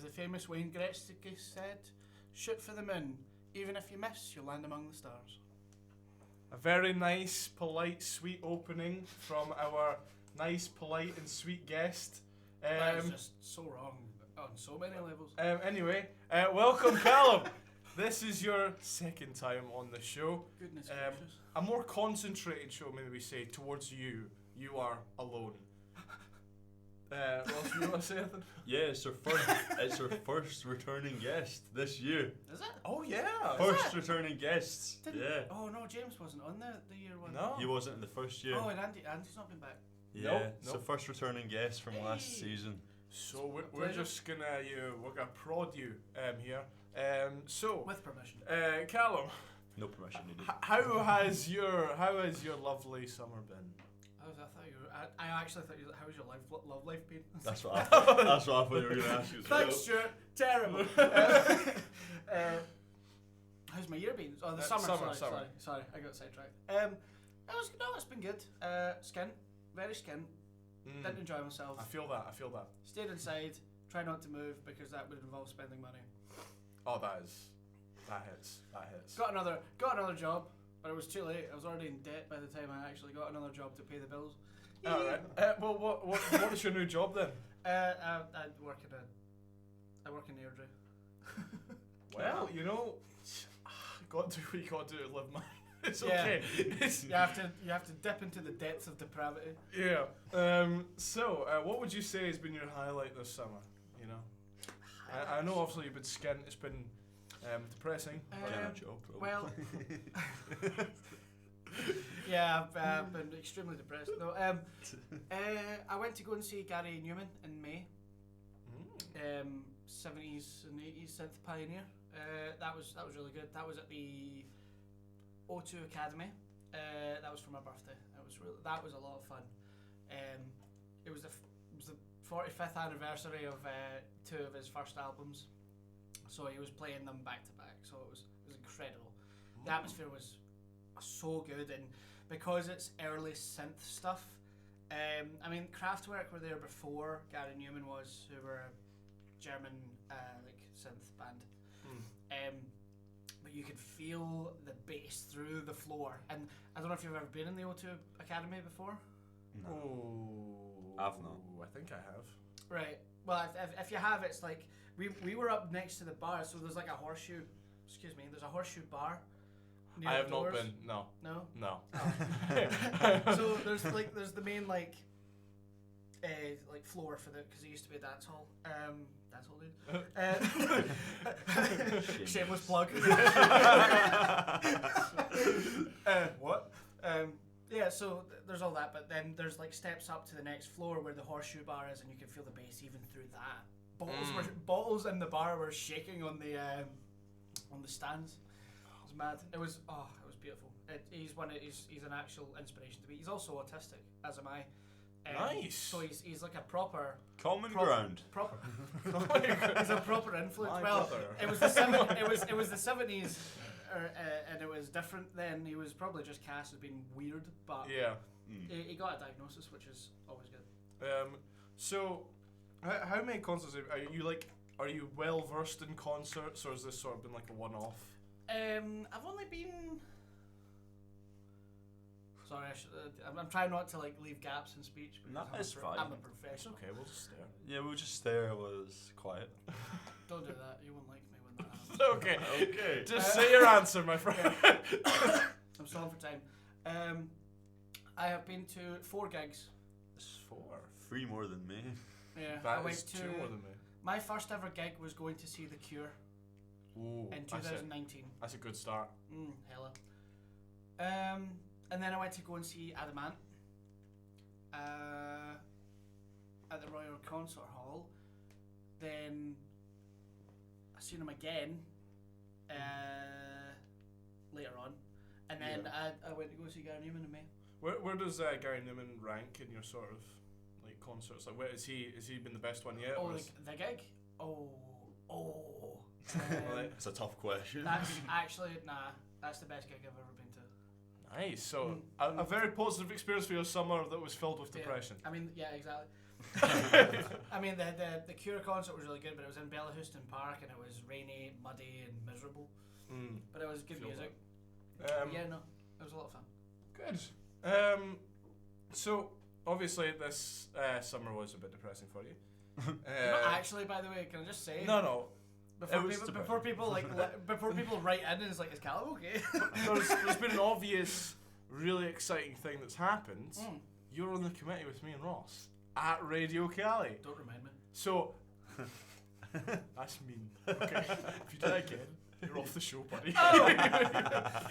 the famous Wayne Gretzky said, shoot for the moon. Even if you miss, you'll land among the stars. A very nice, polite, sweet opening from our nice, polite and sweet guest. That is just so wrong on so many levels. Anyway, welcome Callum. This is your second time on the show. Goodness gracious. A more concentrated show, maybe we say, towards you. You are alone. Ross, you want to say anything? Yeah, it's our first returning guest this year. Is it? Oh yeah. First returning guests. Yeah. Oh no, James wasn't on the year one. No. He wasn't in the first year. Oh, and Andy's not been back. Yeah. It's the Nope. first returning guest from last season. So we're just gonna we're gonna prod you here. So With permission. Callum, No permission needed. how has your lovely summer been? I actually thought how was your love life been? That's what I thought. That's what I thought you were going to ask as well. Thanks, Stuart. Terrible. How's my year been? Oh, the summer. Sorry, I got sidetracked. It's been good. Very skint. Didn't enjoy myself. I feel that. Stayed inside. Try not to move because that would involve spending money. Oh, that hits. Got another job, but it was too late. I was already in debt by the time I actually got another job to pay the bills. All right. Well, what is your new job then? I work in Airdrie. Well, you know, got to do what you got to do to live, man. It's Yeah. okay. You have to dip into the depths of depravity. Yeah. So, what would you say has been your highlight this summer? You know, I know obviously you've been skint. It's been depressing. Getting a job, probably. Well, yeah, I've been extremely depressed. No, I went to go and see Gary Newman in May. 70s and 80s synth pioneer. That was really good. That was at the O2 Academy. That was for my birthday. That was a lot of fun. It was the 45th anniversary of two of his first albums, so he was playing them back to back. So it was incredible. The atmosphere was so good, and because it's early synth stuff. I mean, Kraftwerk were there before Gary Newman was, who were a German like synth band. But you could feel the bass through the floor, and I don't know if you've ever been in the O2 Academy before. No. Oh, I've not. I think I have. Right. Well, if you have, it's like we were up next to the bar, so there's like a horseshoe. Excuse me. There's a horseshoe bar. I have not doors. been. No. No. No. Oh. So there's the main like floor for because it used to be a dance hall. Dance hall, dude. Shameless plug. What? Yeah, so there's all that, but then there's like steps up to the next floor where the horseshoe bar is, and you can feel the bass even through that. Bottles in the bar were shaking on the stands. It was mad. It was beautiful. He's an actual inspiration to me. He's also autistic, as am I. Nice. So he's like a proper Common ground. Proper. He's a proper influence. My well, brother. it was the 70s, and it was different then. He was probably just cast as being weird, but Yeah. he got a diagnosis, which is always good. So, how many concerts are you well versed in concerts, or has this sort of been like a one-off? I've only been. Sorry, I'm trying not to like leave gaps in speech. No, it's fine. I'm a It's professional. okay, we'll just stare. Yeah, we'll just stare while it's quiet. Don't do that. You won't like me when that happens. Okay. Okay. Just say your answer, my friend. I'm stalling for time. I have been to 4 gigs. It's 4. 3 more than me. Yeah, That I went is to 2 more than me. my first ever gig was going to see The Cure Ooh, in 2019. That's a good start. Hella. And then I went to go and see Adamant at the Royal Concert Hall. Then I seen him again later on, and then I went to go see Gary Newman in May. Where does Gary Newman rank in your sort of like concerts? Like, where is he been the best one yet? Oh, or is- the gig? It's a tough question. That's actually that's the best gig I've ever been to. Nice. So a very positive experience for your summer that was filled with depression. I mean, yeah, exactly. I mean, the Cure concert was really good, but it was in Bellahouston Park and it was rainy, muddy, and miserable. But it was good Feel music. Yeah, no, it was a lot of fun. Good. So obviously this summer was a bit depressing for you. Not actually, by the way. Can I just say? No. Before people write in and it's like, is Callum okay? There's been an obvious, really exciting thing that's happened. You're on the committee with me and Ross at Radio Cali. Don't remind me. So that's mean. Okay, if you do that again, you're off the show, buddy. Oh!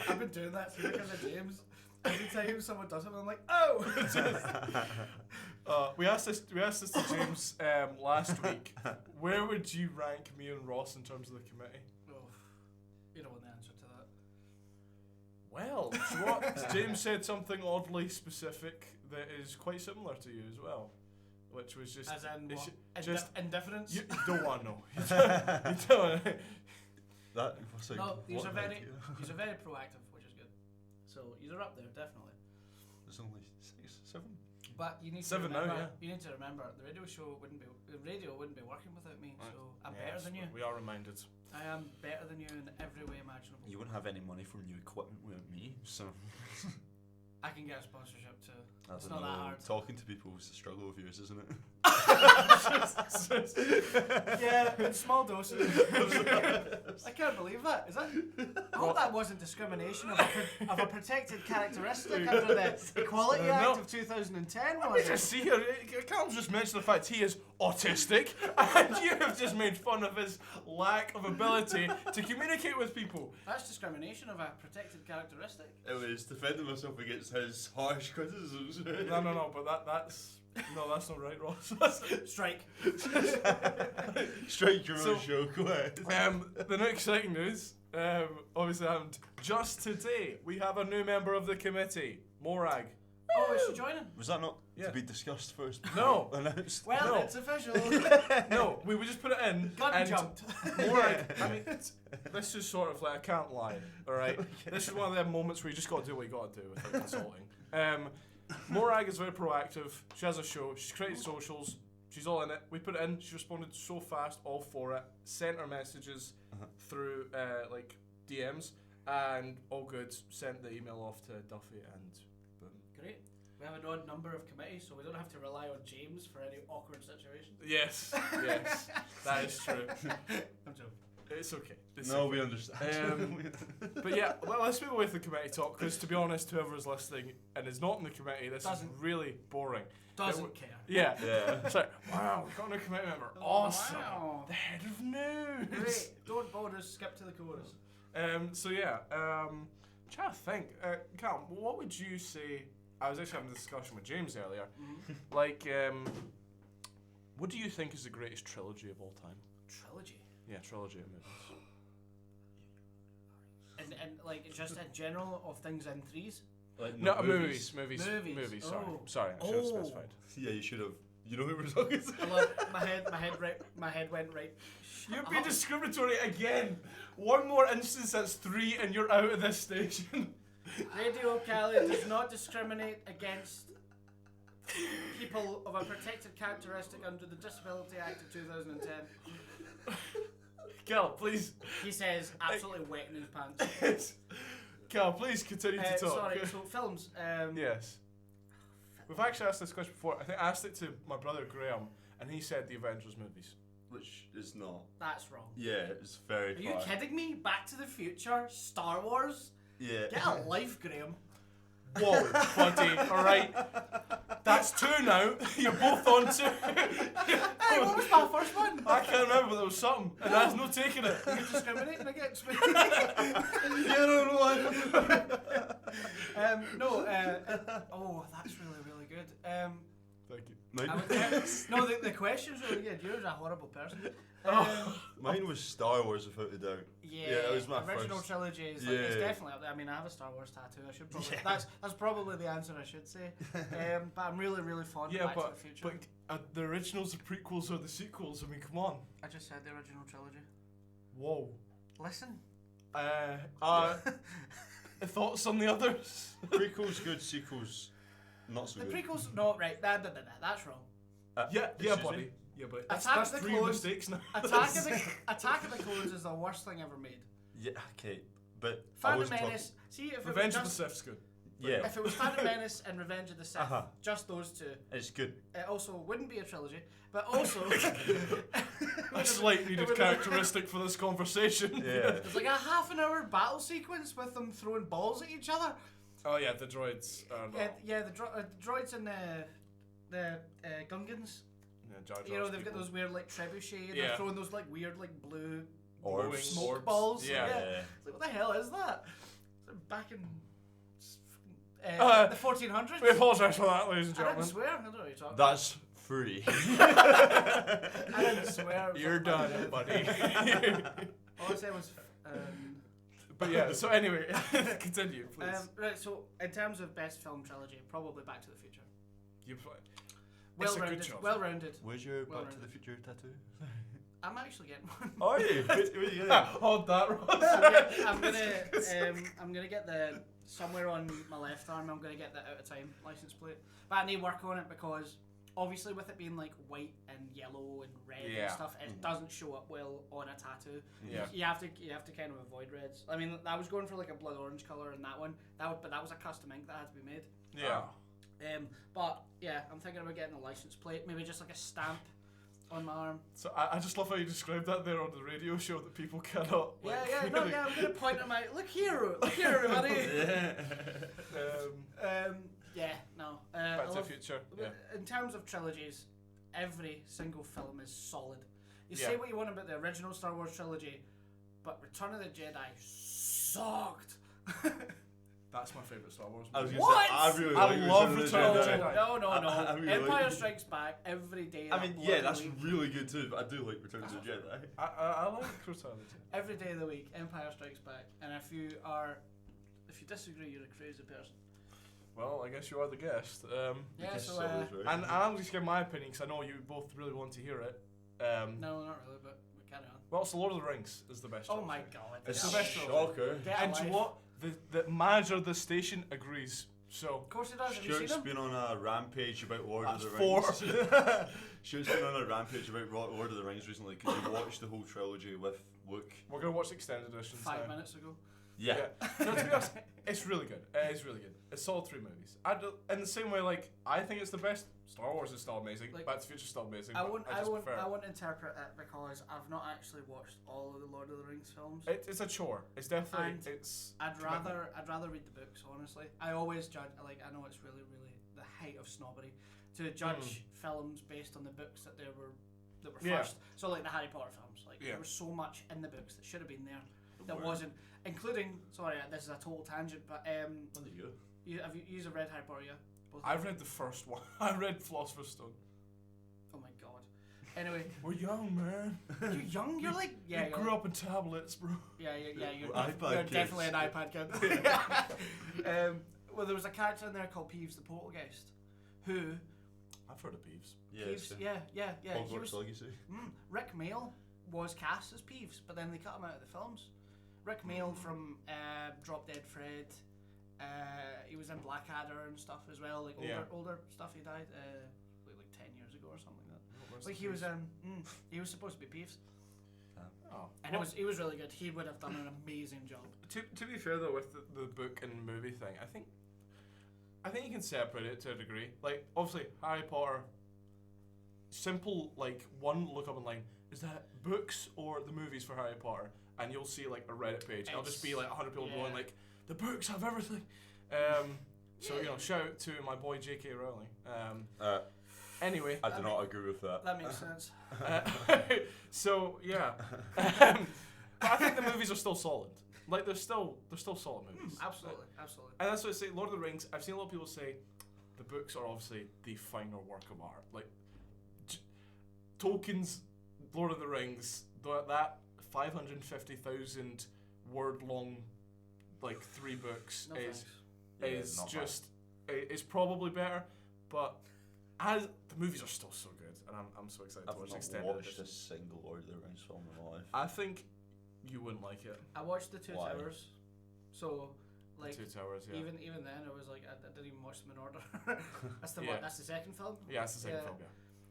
I've been doing that because of James. Every time someone does something, I'm like, oh! We asked this to James last week. Where would you rank me and Ross in terms of the committee? Oh, you don't want the answer to that. Well, so what? James said something oddly specific that is quite similar to you as well, which was just as in what? Just indifference. You don't want to know. You don't wanna know. That was like, no, these what are very idea? proactive, which is good. So these are up there definitely. There's only 6, 7. But you need 7 to now, remember. yeah. You need to remember the radio wouldn't be working without me. Right. So I'm better than you. We are reminded. I am better than you in every way imaginable. You wouldn't have any money for new equipment without me, so I can get a sponsorship too. I It's don't not that know. hard. Talking to people is a struggle of yours, isn't it? Yeah, in small doses. I can't believe that. Is that? I hope that wasn't discrimination of a protected characteristic under the Equality Act of 2010. Let me Was it? just see here. Callum's just mentioned the fact he is autistic, and you have just made fun of his lack of ability to communicate with people. That's discrimination of a protected characteristic. It was defending myself against his harsh criticisms. No, but that's not right, Ross. Strike. Strike your So, own show, go ahead. The next exciting news, obviously happened just today. We have a new member of the committee, Morag. Oh, is she joining? Was that not Yeah. to be discussed first? No. Announced? Well, No. it's official. No, we would just put it in. Gun and jumped. Morag, I mean, this is sort of like, I can't lie, alright? This is one of them moments where you just gotta do what you gotta do without consulting. Morag is very proactive. She has a show. She's created socials. She's all in it. We put it in. She responded so fast, all for it. Sent her messages through like DMs, and all good. Sent the email off to Duffy, and boom. Great. We have an odd number of committees, so we don't have to rely on James for any awkward situations. Yes, that is true. I'm joking. It's okay. It's No, okay. we understand. But yeah, well, let's move away from the committee talk, because to be honest, whoever's listening and is not in the committee, this Doesn't. is really boring. Doesn't care. Yeah. Yeah. It's like, wow, we've got a new committee member. Awesome. Wow. The head of news. Great. Don't bore us. Skip to the chorus. So yeah, trying to think. Callum, what would you say? I was actually having a discussion with James earlier. Like, what do you think is the greatest trilogy of all time? Trilogy. Yeah, trilogy of movies. And like just in general of things in threes. Like, No, not movies. Movies. Sorry, Oh. sorry. I should have specified. Yeah, you should have. You know who we're talking to? I love my head went right. You're Shut being up. discriminatory again. One more instance, that's 3, and you're out of this station. Radio Cali does not discriminate against people of a protected characteristic under the Disability Act of 2010. Cal, please. He says, absolutely wet in his pants. Cal, please continue to talk. Sorry, so films. Yes. We've actually asked this question before. I think I asked it to my brother Graham, and he said the Avengers movies. Which is not. That's wrong. Yeah, it's very Are you far. kidding me? Back to the Future? Star Wars? Yeah. Get a life, Graham. Whoa, buddy, alright. That's 2 now. You're both on 2. Hey, what was my first one? I can't remember, but there was something, and that's no taking it. Are you discriminating against me? Oh, that's really good. Thank you. No, the question's really good. You're a horrible person. Mine was Star Wars without a doubt. Yeah, that was my original first. trilogy is like, it's Yeah. definitely up there. I mean, I have a Star Wars tattoo. I should probably that's probably the answer I should say. But I'm really fond of Yeah, Back to but the Future. the originals, the prequels, or the sequels? I mean, come on. I just said the original trilogy. Whoa. Listen. Thoughts on the others? Prequels good, sequels not so The good. prequels, no, right? That's wrong. Yeah, excuse buddy. me? Yeah, buddy. Attack That's of the 3 Clones. mistakes now. Attack of the Clones is the worst thing ever made. Yeah, okay, but I Phantom wasn't Menace. See if Revenge it of was the just, Sith's good. Yeah, if it was Phantom Menace and Revenge of the Sith, Uh-huh. just those two, it's good. it also wouldn't be a trilogy. But also, A slight needed characteristic for this conversation. Yeah. There's like a half-an-hour battle sequence with them throwing balls at each other. Oh yeah, the droids. Yeah, the droids and the Gungans. Yeah, Jar You know, Jar's they've got people. those weird like trebuchet. Yeah. They're throwing those like weird like blue Orbs. smoke Orbs. balls. Yeah. It's like, what the hell is that? They're back in the 1400s. We apologise for that, ladies and I didn't gentlemen. swear. I don't know what you're talking That's free. about. I didn't swear. You're done, buddy. All I said was. But yeah, so anyway, continue, please. Right, so in terms of best film trilogy, probably Back to the Future. You play. It's a good Well-rounded. choice. Well-rounded. Where's your Well Back to the rounded. Future tattoo? I'm actually getting one. Are you? Where are you Hold that, Ross. I'm gonna get the somewhere on my left arm. I'm gonna get the out of time license plate, but I need work on it because obviously with it being like white and yellow and red Yeah. and stuff, it doesn't show up well on a tattoo. Yeah. You have to kind of avoid reds. I mean, I was going for like a blood orange color in that one. But that was a custom ink that had to be made. Yeah. But yeah, I'm thinking about getting a license plate, maybe just like a stamp on my arm. So I just love how you described that there on the radio show that people cannot. Like, I'm gonna point at my look here, everybody. No. Back to the Future. Yeah. In terms of trilogies, every single film is solid. You Yeah. say what you want about the original Star Wars trilogy, but Return of the Jedi sucked. That's my favourite Star Wars I was movie. gonna What? say, I really I like love Return of the Return of the Jedi. Jedi. No. I really Empire like- Strikes Back every day. I of mean, the yeah, bloody that's week. really good too, but I do like Return of the Jedi. I like Return of the Jedi. Every day of the week, Empire Strikes Back. And if you disagree, you're a crazy person. Well, I guess you are the guest. Yeah, Because so so is right. And I'm just giving my opinion because I know you both really want to hear it. no, not really, but we carry on. Well, it's The Lord of the Rings is the best. Oh trilogy. my god. It's the a best shocker. Get And a you life. know what? The manager of the station agrees. So Of course he does. Have you seen Stuart's him? been on a rampage about Lord That's of the 4. Rings. Stuart's been on a rampage about Lord of the Rings recently because he watched the whole trilogy with Luke. we're gonna watch the extended editions 5 now. minutes ago. Yeah. No, to be honest, it's really good. It's really good. It's solid 3 movies. In the same way, like I think it's the best. Star Wars is still amazing. Like, Back to the Future is still amazing. I but won't. I I just won't. prefer. I won't interpret it because I've not actually watched all of the Lord of the Rings films. It's a chore. It's definitely. And It's. I'd commitment. rather read the books. Honestly, I always judge. Like I know it's really the height of snobbery to judge films based on the books that were Yeah. first. So like the Harry Potter films, like Yeah. there was so much in the books that should have been there that Word. wasn't, including. Sorry, this is a total tangent, but There you go. you have read Harry Potter, yeah? Both of I've you? read the first one. I read Philosopher's Stone. Oh my god. Anyway, We're young, man. you're young. You're like You yeah. grew up in tablets, bro. Yeah. You're, iPad you're kids. definitely an iPad kid. Well, there was a character in there called Peeves the Poltergeist, who I've heard of Peeves. Yeah. Peeves, yeah. He Hogwarts was, Legacy. Rick Mail was cast as Peeves, but then they cut him out of the films. Rick Mail from Drop Dead Fred. He was in Blackadder and stuff as well, like older stuff. He died like 10 years ago or something like that. Like he was supposed to be Peeves, Oh. and Well, it was really good. He would have done an amazing job. to be fair though, with the book and movie thing, I think you can separate it to a degree. Like obviously Harry Potter, simple like one look up online is that books or the movies for Harry Potter, and you'll see like a Reddit page. It'll just be like 100 people going like the books have everything. So you know, shout out to my boy J.K. Rowling. Anyway, I do not agree with that. That makes sense. so yeah, but I think the movies are still solid. Like they're still solid movies. Absolutely. And that's what I say. Lord of the Rings. I've seen a lot of people say the books are obviously the finer work of art. Like Tolkien's Lord of the Rings, that 550,000 word long, like 3 books No is thanks. is not just it's probably better, but as the movies are still so good, and I'm so excited to I've watch the not extended watched edition. a single Lord of the Rings film in my life. I think you wouldn't like it. I watched the Two Why? Towers, so like Two Towers, yeah. even then I was like I didn't even watch them in order. That's the Yeah. that's the second film. Yeah, it's the second Yeah. film, yeah.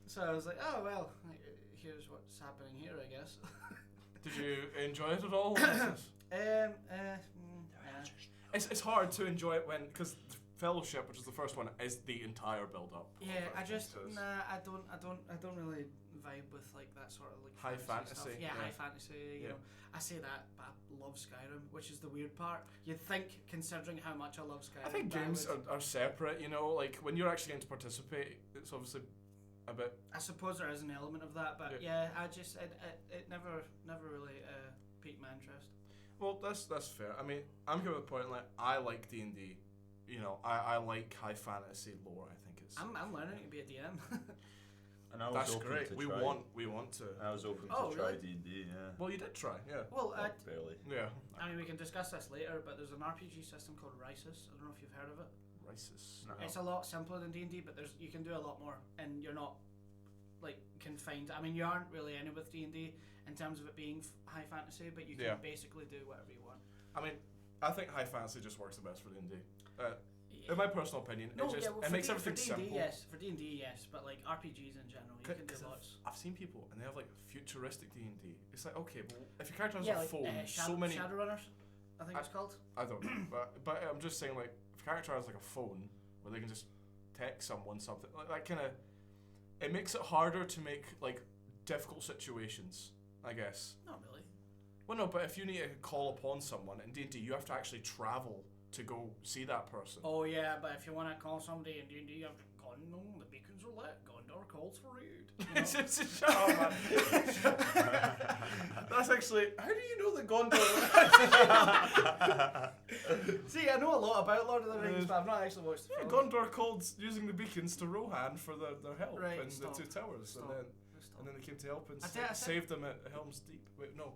So I was like, oh well, here's what's happening here, I guess. Did you enjoy it at all? Yeah. It's hard to enjoy it because Fellowship, which is the first one, is the entire build-up. Yeah, I don't really vibe with like that sort of like high fantasy stuff. Yeah, high fantasy. You know, I say that, but I love Skyrim, which is the weird part. You'd think, considering how much I love Skyrim. I think games are separate. You know, like when you're actually going to participate, it's obviously a bit. I suppose there is an element of that, but yeah, I just it never really piqued my interest. Well, that's fair. I mean, I'm here with the point like I like D&D. You know, I like high fantasy lore. I think it's. I'm learning to be a DM. And I was That's open great. to We try. want to. I was open Oh, to try really? D&D, yeah. Well, you did try, yeah. Well, Barely. Yeah. I mean, we can discuss this later, but there's an RPG system called Rysis. I don't know if you've heard of it. Racist. No. It's a lot simpler than D&D, but you can do a lot more, and you're not like confined. I mean, you aren't really in it with D&D in terms of it being high fantasy, but you can basically do whatever you want. I mean, I think high fantasy just works the best for D&D. In my personal opinion, it makes everything simple. Yes, for D&D, yes, but like RPGs in general, you can do lots. I've seen people and they have like futuristic D&D. It's like, okay, well, if your character has Yeah, a like phone, so many. Shadowrunners, I think it's called. I don't know, but I'm just saying, like, if a character has like a phone where they can just text someone something, like that kind of, it makes it harder to make like difficult situations, I guess. Not really. Well, no, but if you need to call upon someone in D&D, you have to actually travel to go see that person. Oh yeah, but if you want to call somebody in D&D, you have to call no, the beacons are lit, Gondor calls for aid. You know? Shut up, man. That's actually. How do you know that Gondor? See, I know a lot about Lord of the Rings, but I've not actually watched the film. Gondor called using the beacons to Rohan for their help Right, in stop. the Two Towers, Stop. and then they came to help and I said- saved them at Helm's Deep. Wait, no,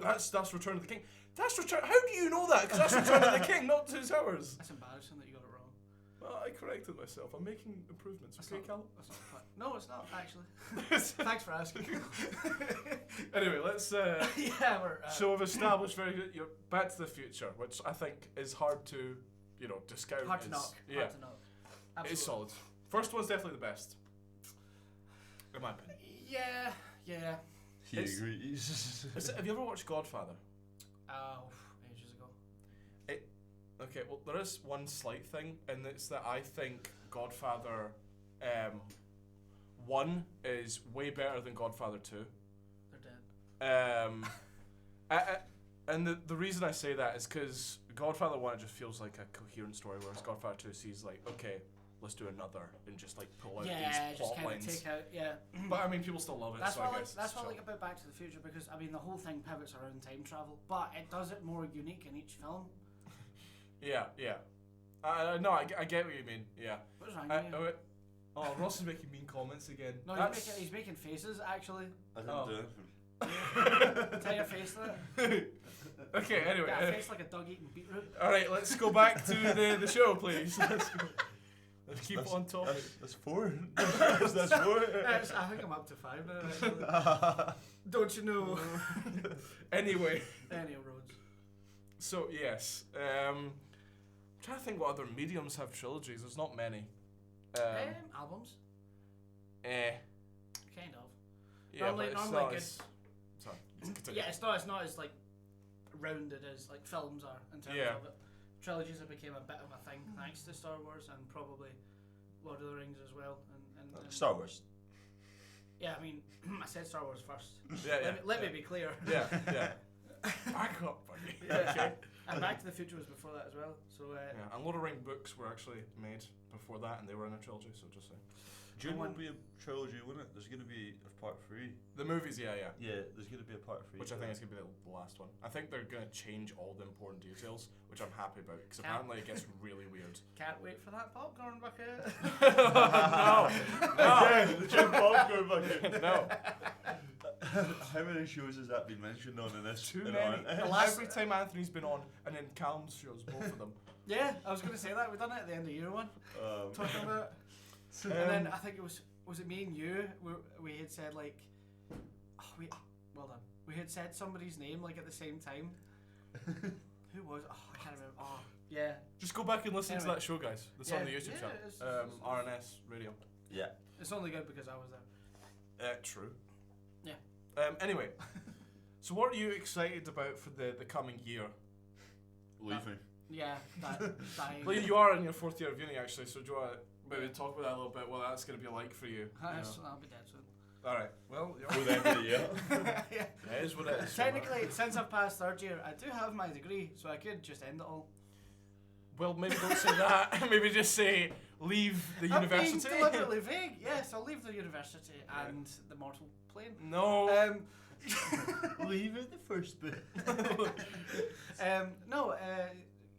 that's Return of the King. That's Return. How do you know that? Because that's Return of the King, not Two Towers. That's embarrassing that you got it wrong. Well, I corrected myself. I'm making improvements. That's Okay, not- Callum? That's not fun. No, it's not actually. Thanks for asking. Anyway, let's. Yeah, we're. So we've established very good. You're Back to the Future, which I think is hard to, discount. hard to as- knock. Yeah, Hard to knock. Absolutely. it's solid. First one's definitely the best, in my opinion. Yeah. He It's- agrees. Have you ever watched Godfather? Ages ago. Okay, well, there is one slight thing, and it's that I think Godfather 1 is way better than Godfather 2. They're dead. And the reason I say that is because Godfather 1 it just feels like a coherent story, whereas Godfather 2 sees like, okay, let's do another, and just like pull out Yeah, these just plot kind of lines. take out. Yeah. But I mean, people still love it, That's so what I I guess that's it's what I chill. like about Back to the Future, because I mean the whole thing pivots around time travel, but it does it more unique in each film. Yeah. No, I get what you mean. Yeah. What's wrong with you? Oh, Ross is making mean comments again. No, he's making faces actually. I didn't Oh. do it. Tell your face that. Okay, anyway. Got a face like a dog eating beetroot. Alright, let's go back to the show, please. Let's keep on topic. That's 4. That's 4. I think I'm up to 5 now. Actually. Don't you know? Anyway, Any roads. so yes. I'm trying to think what other mediums have trilogies. There's not many. Albums, Eh. kind of. Yeah, Normally- but it's normally not good. as... Sorry. Continue. Yeah, it's not as like rounded as like films are in terms Yeah. of it. Trilogies have became a bit of a thing thanks to Star Wars and probably Lord of the Rings as well. And Star Wars. Yeah, I mean, I said Star Wars first. Yeah, Let me be clear. Yeah. Back up, buddy. Yeah. Okay. And Back to the Future was before that as well. So Yeah, and Lord of the Rings books were actually made before that, and they were in a trilogy. So just saying. June One- will be a trilogy, wouldn't it? There's going to be a part 3. The movies, yeah. Yeah, there's going to be a part 3. Which I think is going to be the last one. I think they're going to change all the important details, which I'm happy about, because Can't- apparently it gets really weird. can't wait for that popcorn bucket. No. Again, the Jim Popcorn bucket. No. How many shows has that been mentioned on in this? Too in many. RNS? The last every time Anthony's been on, and then Callum's shows, both of them. Yeah, I was going to say that. We've done it at the end of year one. Talking about. Um, And then I think it was it me and you? We had said like, well done. We had said somebody's name like at the same time. Who was? Oh, I can't remember. Oh, yeah. Just go back and listen to Anyway. that show, guys. That's on the Yeah, YouTube yeah, channel. it's- RNS Radio. Yeah. It's only good because I was there. True. Yeah. Anyway, so what are you excited about for the coming year? Leaving. Yeah, dying. Well, you are in your 4th year of uni actually, so do you want to maybe talk about that a little bit? What that's going to be like for you? I'll be dead soon. All right. Well, Go the end of the year. Yeah. it is what it is. Technically, since I've passed 3rd year, I do have my degree, so I could just end it all. Well, maybe don't say that. Maybe just say leave the university. I'm being deliberately vague. Yes, I'll leave the university and the mortal plane. No. Leave it the first bit. No.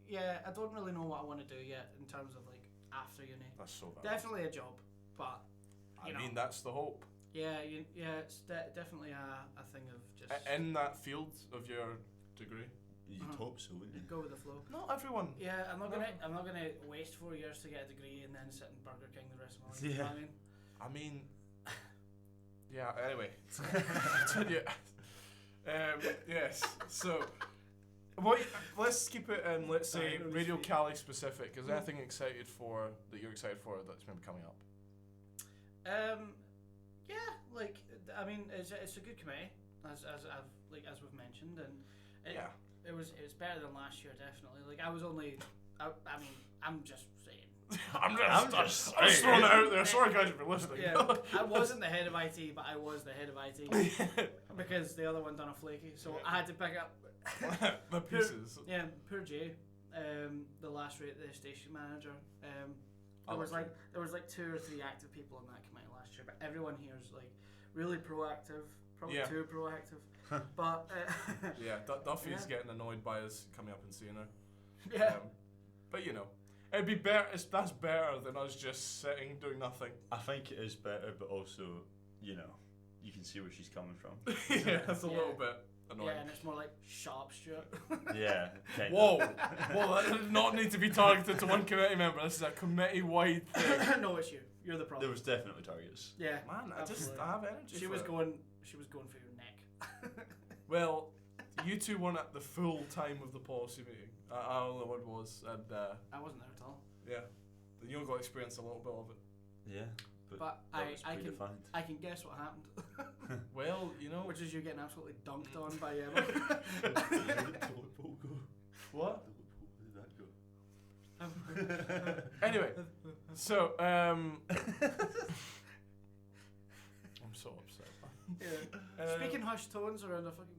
Yeah, I don't really know what I want to do yet in terms of like after uni. That's so bad. Definitely a job, but I mean that's the hope. yeah, it's definitely a thing of just In that field of your degree. You'd hope so, wouldn't you? go with the flow. Not everyone. Yeah, I'm not gonna waste 4 years to get a degree and then sit in Burger King the rest of my life. You know what I mean? Yeah. Anyway, continue. Yes. So, let's keep it in. Let's say Radio Cali specific. Is there anything you're excited for that's maybe coming up? Yeah, like I mean, it's a good committee as we've mentioned, and it was better than last year definitely. Like I mean, I'm just saying. I'm just throwing it out there. Sorry guys if you're listening. Yeah, I wasn't the head of IT, but I was the head of IT because the other one done a flaky, so I had to pick up the pieces. Poor Jay, the last rate the station manager. There was like 2 or 3 active people on that committee last year, but everyone here is like really proactive, probably too proactive. But Duffy's getting annoyed by us coming up and seeing her. Yeah, but you know. It'd be better. That's better than us just sitting doing nothing. I think it is better, but also, you can see where she's coming from. Yeah, that's a little bit annoying. Yeah, and it's more like sharp, Stuart. Yeah. Whoa, that did not need to be targeted to one committee member. This is a committee-wide thing. No, it's you. You're the problem. There was definitely targets. Yeah, Man, I absolutely. have energy. She for was it. going for your neck. Well, you two weren't at the full time of the policy meeting. I don't know what it was, and I wasn't there at all. yeah, you got to experience a little bit of it. Yeah. But I can guess what happened. Well, Which is you getting absolutely dunked on by Emma. What? Where did that go? Anyway, so I'm so upset. Yeah. Speaking hushed tones around a fucking.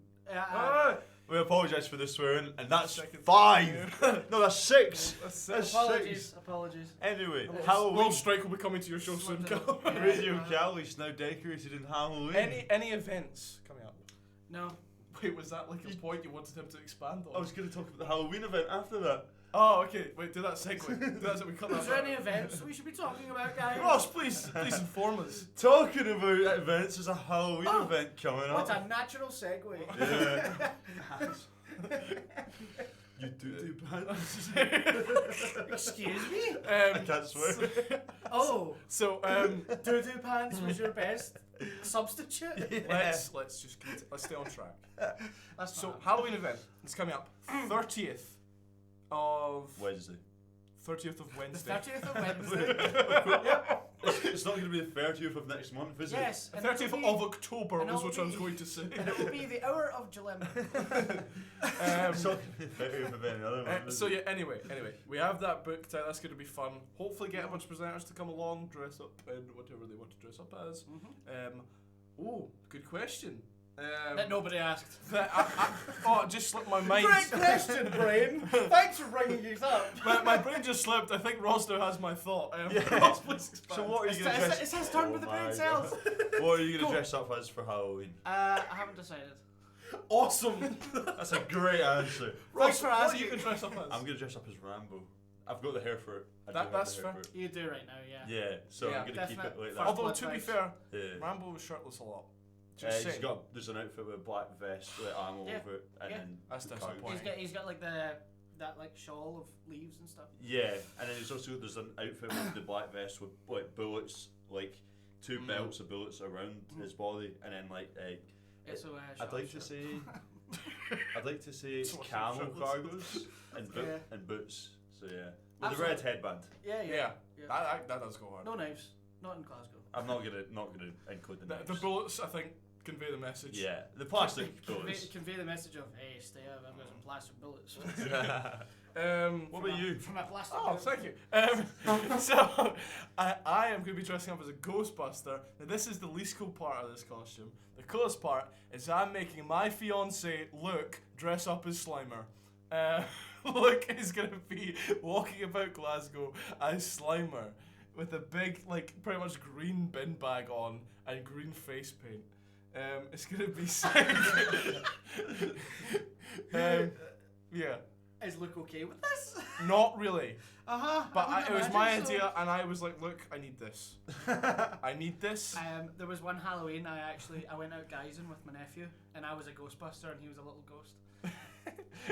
We apologise for the swearing, and that's Second. 5. No, that's 6. That's Apologies. Anyway, World Halloween. World Strike will be coming to your show soon. Radio Cali's now decorated in Halloween. Any events coming up? No. Wait, was that like a point you wanted him to expand on? I was going to talk about the Halloween event after that. Oh, okay. Wait, do that segue. Do that so we cut that. Is there out. any events we should be talking about, guys? Ross, please inform us. Talking about events, there's a Halloween event coming up. What a natural segue. Yeah. You do pants. Excuse me? I can't swear. So, doo-doo pants was your best substitute? Yeah. Let's just let's stay on track. So Halloween event is coming up 30th of Wednesday. 30th of The Wednesday. 30th of Wednesday. It's not going to be the 30th of next month, is it? Yes. And 30th of October was what I was going to say. And it will be the hour of July. It's not going to be the 30th of any other one. So yeah, anyway, we have that booked out. That's going to be fun. Hopefully get a bunch of presenters to come along, dress up in whatever they want to dress up as. Good question. That nobody asked. It just slipped my mind. Great question, Brain. Thanks for bringing it up. my brain just slipped. I think Ross now has my thought. Yeah. Ross, please expand. So what are you going to dress? It's his turn with the brain cells. What are you going to dress up as for Halloween? I haven't decided. Awesome. That's a great answer. Thanks for What are asking. you going to dress up as? I'm going to dress up as Rambo. I've got the hair for it. That's fair. You do right now, yeah. Yeah, so Yeah, I'm going to keep it definite. like that. Although to be fair, Yeah. Rambo was shirtless a lot. Just He's saying. got, there's an outfit with a black vest with ammo Yeah. over it, and Yeah. then That's the disappointing. cargo. He's got like that like shawl of leaves and stuff. Yeah, and then there's an outfit with the black vest with like bullets, like 2 belts of bullets around his body, and then like It's I'd like to say it's So camel shirtless. cargos and Yeah. and boots. So yeah, with Absolutely. a red headband. Yeah. Yeah. That does go hard. No knives. Not in Glasgow. I'm not gonna include the names. The bullets, I think, convey the message. Yeah, the plastic bullets. Convey the message of, hey, stay out, I've got some plastic bullets. What about you? From a plastic Oh, bullet. thank you. So, I am going to be dressing up as a Ghostbuster. Now, this is the least cool part of this costume. The coolest part is I'm making my fiance Luke dress up as Slimer. Luke is going to be walking about Glasgow as Slimer with a big, like, pretty much green bin bag on and green face paint. It's going to be sick. Yeah. Is Luke okay with this? Not really. But it was my so. idea, and I was like, look, I need this. I need this. There was one Halloween I went out guising with my nephew, and I was a Ghostbuster and he was a little ghost.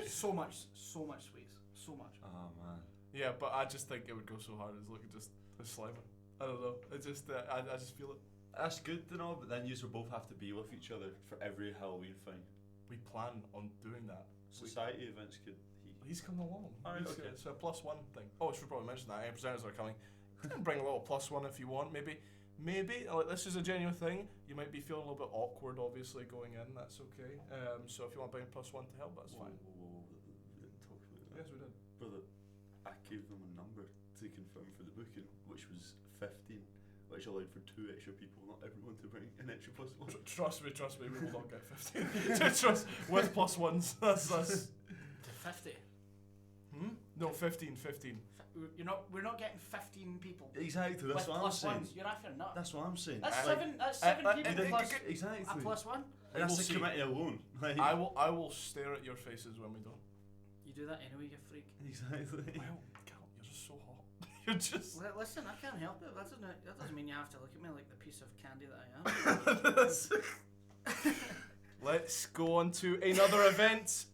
so much sweets. So much. Oh man. Yeah, but I just think it would go so hard as looking just as Slimer. I don't know. It just, I just feel it. That's good to know, but then you will both have to be with each other for every Halloween thing. We plan on doing that. Society events could. He's coming along. Alright, He's, okay. It's a +1 thing. Oh, I should probably mention that. Presenters are coming. You can bring a little +1 if you want. Maybe, like, this is a genuine thing. You might be feeling a little bit awkward, obviously, going in. That's okay. So if you want to bring +1 to help, that's fine. Whoa. We didn't talk about that. Yes, we did. Brother, I gave them a number to confirm for the booking, which was 15, which allowed for 2 extra people, not everyone to bring an extra +1. Trust me, we will not get 15. Trust, with +1s. That's us. 50. No, 15. We're not getting 15 people. Exactly, that's with what I'm +1s. saying. You're after nut. That's what I'm saying. That's Like, seven people did- plus Exactly. a +1. And We'll that's see. the committee alone. Like, I will stare at your faces when we don't. You do that anyway, you freak. Exactly. Well, Cal, you're just so hot. You're just. Listen, I can't help it. That doesn't mean you have to look at me like the piece of candy that I am. Let's go on to another event.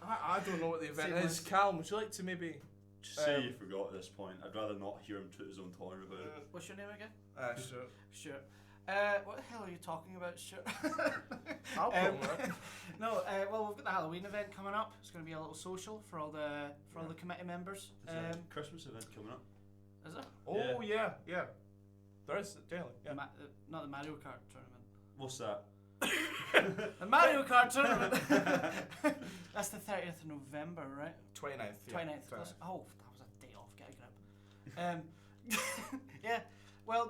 I don't know what the event Same is. Cal, would you like to maybe? Just say you forgot at this point. I'd rather not hear him toot his own horn about it. What's your name again? Sure. Stuart. What the hell are you talking about, Stuart? I'll put it. No, well, we've got the Halloween event coming up. It's going to be a little social for all the committee members. There's a Christmas event coming up. Is it? Oh yeah. There is generally. Yeah. Not the Mario Kart tournament. What's that? The Mario Kart tournament. That's the 30th of November, right? 29th. 29th. Plus, oh, that was a day off. Get a grip. Yeah. Well,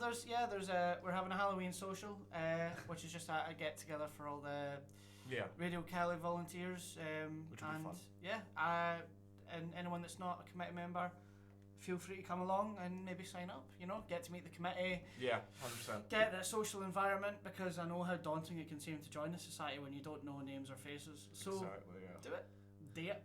we're having a Halloween social, which is just a get together for all the Radio Cali volunteers. Which will be fun. Yeah. And anyone that's not a committee member, feel free to come along and maybe sign up. Get to meet the committee. Yeah, 100%. Get that social environment, because I know how daunting it can seem to join a society when you don't know names or faces. So Exactly. Yeah. do it. Do it.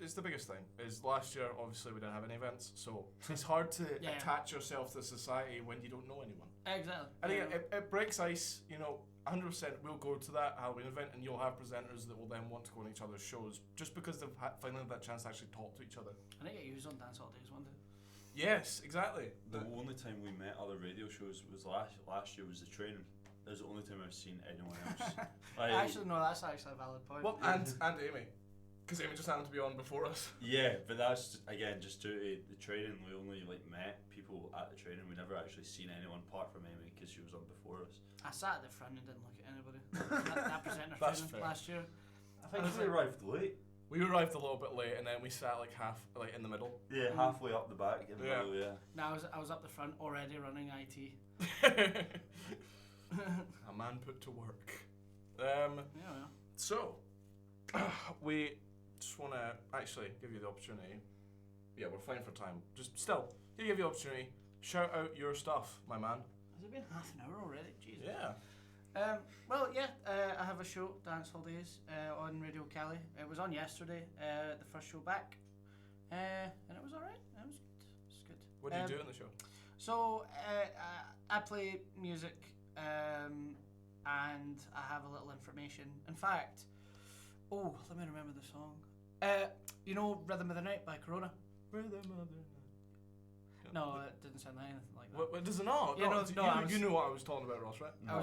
It's the biggest thing. Is last year obviously we didn't have any events, so it's hard to attach yourself to society when you don't know anyone. Exactly. And again, it breaks ice. 100% we'll go to that Halloween event, and you'll have presenters that will then want to go on each other's shows just because they've finally had that chance to actually talk to each other. I think get used on dance all days one day. Yes, exactly. The only time we met other radio shows was last year was the training. It was the only time I've seen anyone else. Actually, no, that's actually a valid point. Well, and Amy, because Amy just happened to be on before us. Yeah, but that's again just due to the training. We only met people at the training. We never actually seen anyone apart from Amy because she was on before us. I sat at the front and didn't look at anybody. that presenter That's training fair. last year. I think we arrived late. We arrived a little bit late, and then we sat like in the middle. Yeah, halfway up the back in the Yeah. middle. Yeah. No, I was up the front already running IT. A man put to work. Yeah. So, we just want to actually give you the opportunity. Yeah, we're fine for time. Just still, give you the opportunity. Shout out your stuff, my man. Has it been half an hour already? Jesus. Yeah. I have a show, Dance Hall Days, on Radio Cali. It was on yesterday, the first show back, and it was alright. It was good. What do you do in the show? So, I play music, and I have a little information. In fact, let me remember the song. Rhythm of the Night by Corona? Rhythm of the Night. No, it didn't sound anything like that. What does it not? Yeah, you knew what I was talking about, Ross, right? I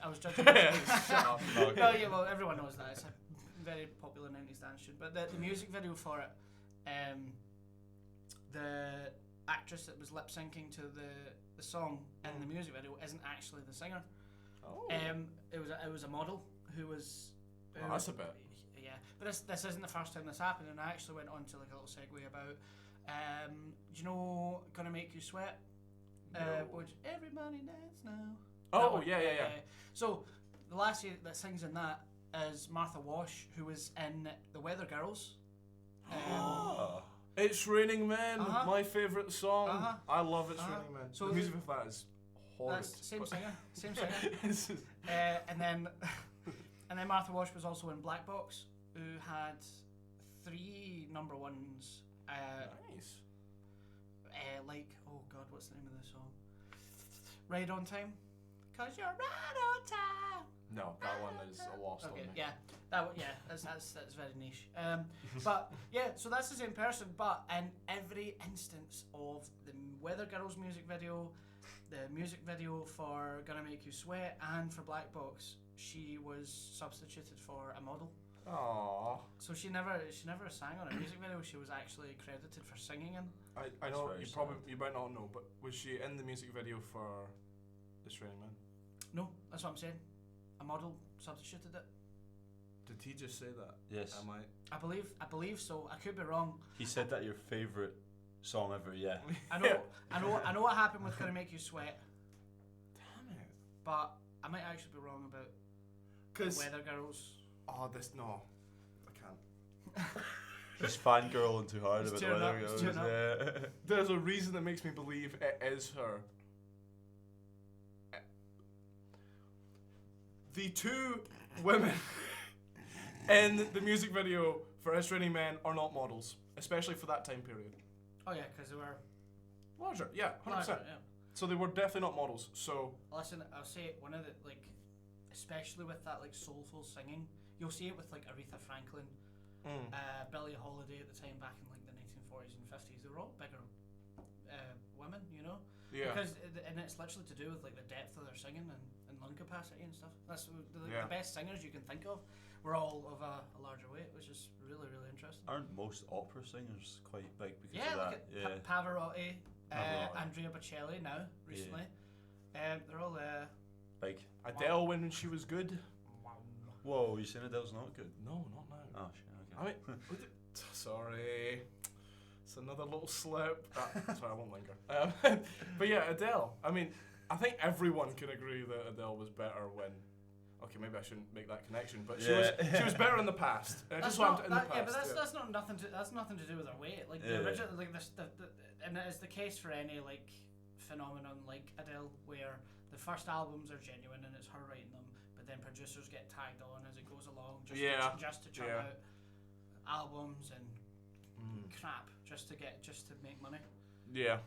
was judging. Shut up. No, No, yeah, well, everyone knows that. It's a very popular 90s dance tune. But the music video for it, the actress that was lip syncing to the song in the music video isn't actually the singer. Oh. It was a model who was. Oh, that's a bit. Yeah, but this isn't the first time this happened, and I actually went on to like a little segue about. Do you know "Gonna Make You Sweat"? No. Which everybody dance now. Oh, That one. yeah. So the lassie that sings in that is Martha Wash, who was in The Weather Girls. It's Raining Men, Uh-huh. my favourite song. Uh-huh. I love It's Uh-huh. Raining Men. So the music of that is horrid. That's same but- singer, same singer. It's just- and then Martha Wash was also in Black Box, who had 3 number ones. nice. Like, oh god, what's the name of the song? Right on Time. 'Cause you're right on time. No, that one is a lost Okay, on me. yeah, that's very niche. But yeah, so that's the same person, but in every instance of the Weather Girls music video, the music video for Gonna Make You Sweat, and for Black Box, she was substituted for a model. Aww. So she never sang on a music video. She was actually credited for singing in. I know very you might not know, but was she in the music video for It's Raining Men? No, that's what I'm saying. A model substituted it. Did he just say that? Yes. Am I? I believe so. I could be wrong. He said that your favourite song ever, yeah. I know what happened with Gonna Make You Sweat, Damn it. but I might actually be wrong about Because Weather Girls. no, I can't. He's fangirling too hard He's about the tearing Weather up, he's Girls. tearing up. Yeah. There's a reason that makes me believe it is her. The 2 women in the music video for It's Raining Men are not models, especially for that time period. Oh yeah, because they were Larger, yeah, 100%. larger, yeah. So they were definitely not models. So Listen, I'll say one of the especially with that soulful singing, you'll see it with Aretha Franklin, Billie Holiday at the time back in the 1940s and 50s. They were all bigger women, you know. yeah, Because and it's literally to do with the depth of their singing and lung capacity and stuff. That's Yeah. the best singers you can think of were all of a larger weight, which is really interesting. Aren't most opera singers quite big because Yeah, of look that? at Yeah. Pavarotti, Pavarotti. Andrea Bocelli now recently. They're all Big. Adele when she was good. Whoa, you saying Adele's not good? No, not now. Oh, shit, I okay. mean, sorry, it's another little slip. Sorry, I won't linger. But yeah, Adele. I mean, I think everyone can agree that Adele was better when. Okay, maybe I shouldn't make that connection, but she was better in the past. That's Just what not, in the past. yeah, but that's not nothing to do with her weight. The original, and it is the case for any phenomenon like Adele, where the first albums are genuine and it's her writing them, but then producers get tagged on as it goes along, just to churn out albums and crap, just to make money. Yeah.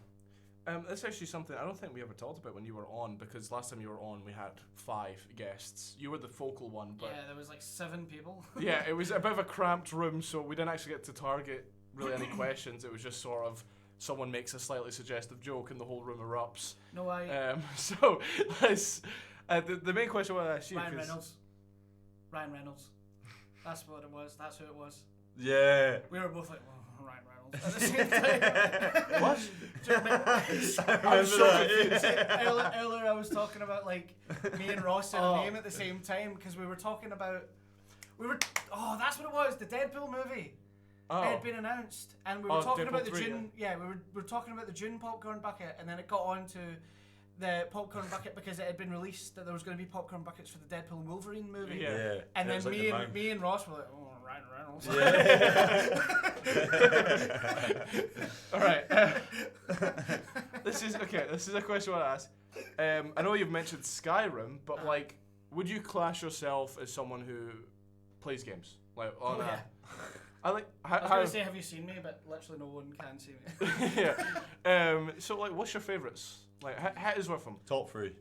That's actually something I don't think we ever talked about when you were on, because last time you were on we had 5 guests. You were the focal one, but yeah, there was 7 people. yeah, it was a bit of a cramped room, so we didn't actually get to target really any questions. It was just sort of someone makes a slightly suggestive joke and the whole room erupts. No, So let's. The main question I want to ask you. Ryan Reynolds. That's what it was. That's who it was. Yeah. We were both Ryan Reynolds at the same time. What? Do you remember? I was so confused. Earlier I was talking about me and Ross said a name at the same time because we were talking about that's what it was, the Deadpool movie. It had been announced and we were talking Deadpool about the 3, June we were talking about the June popcorn bucket, and then it got on to the popcorn bucket because it had been released that there was going to be popcorn buckets for the Deadpool and Wolverine movie. Yeah. And it then was me and Ross were like, oh, Ryan Reynolds. All right. This is a question I want to ask. I know you've mentioned Skyrim, but would you class yourself as someone who plays games? Yeah. I like. I was going to say, have you seen me? But literally no one can see me. Yeah. So what's your favourites? Hit us with them. Top 3. God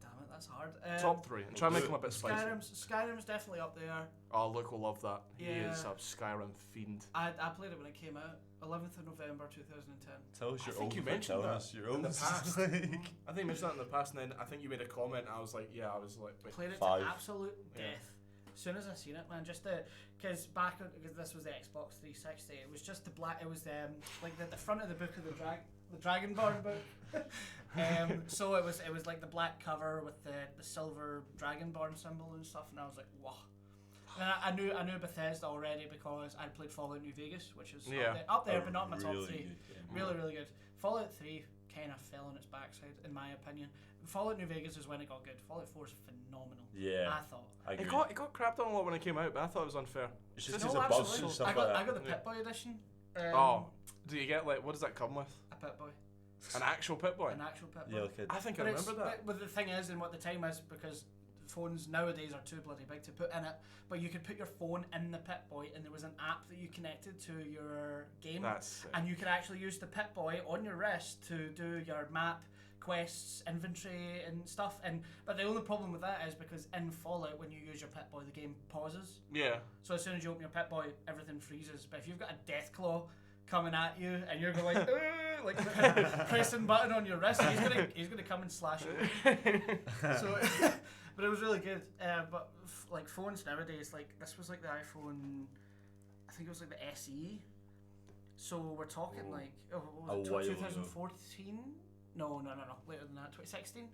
damn it, that's hard. Top 3. And try and make them a bit spicy. Skyrim's definitely up there. Oh, Luke will love that. He Yeah. is a Skyrim fiend. I played it when it came out, 11th of November 2010. Tell us I your think own. you for mentioned telling that us your in own. the past. I think you mentioned that in the past, and then I think you made a comment, and I was like, yeah, I was like, wait. Played it 5. to absolute death. Yeah. As soon as I seen it, man, because this was the Xbox 360, it was just the black. It was the front of the Book of the Dragon. the Dragonborn book. So it was like the black cover with the silver Dragonborn symbol and stuff, and I was like, wow. And I knew Bethesda already because I played Fallout New Vegas, which is up there, but not in my top 3. Really, really good. Fallout 3 kind of fell on its backside, in my opinion. Fallout New Vegas is when it got good. Fallout 4 is phenomenal. Yeah, I thought. It got crapped on a lot when it came out, but I thought it was unfair. It's just because of bugs and stuff I got like that. the Pip-Boy edition. Do you get what does that come with? A Pip-Boy. An actual Pip-Boy? An actual Pip-Boy. Yeah, okay. I think I remember that. But the thing is, and what the time is, because phones nowadays are too bloody big to put in it, but you could put your phone in the Pip-Boy, and there was an app that you connected to your game, and you could actually use the Pip-Boy on your wrist to do your map, quests, inventory and stuff. But the only problem with that is because in Fallout, when you use your Pip-Boy, the game pauses. Yeah. So as soon as you open your Pip-Boy, everything freezes. But if you've got a death claw coming at you and you're going like pressing button on your wrist, he's gonna come and slash you. So, but it was really good. But like phones nowadays, like this was like the iPhone, I think it was like the SE. So we're talking like 2014. No, later than that, 2016.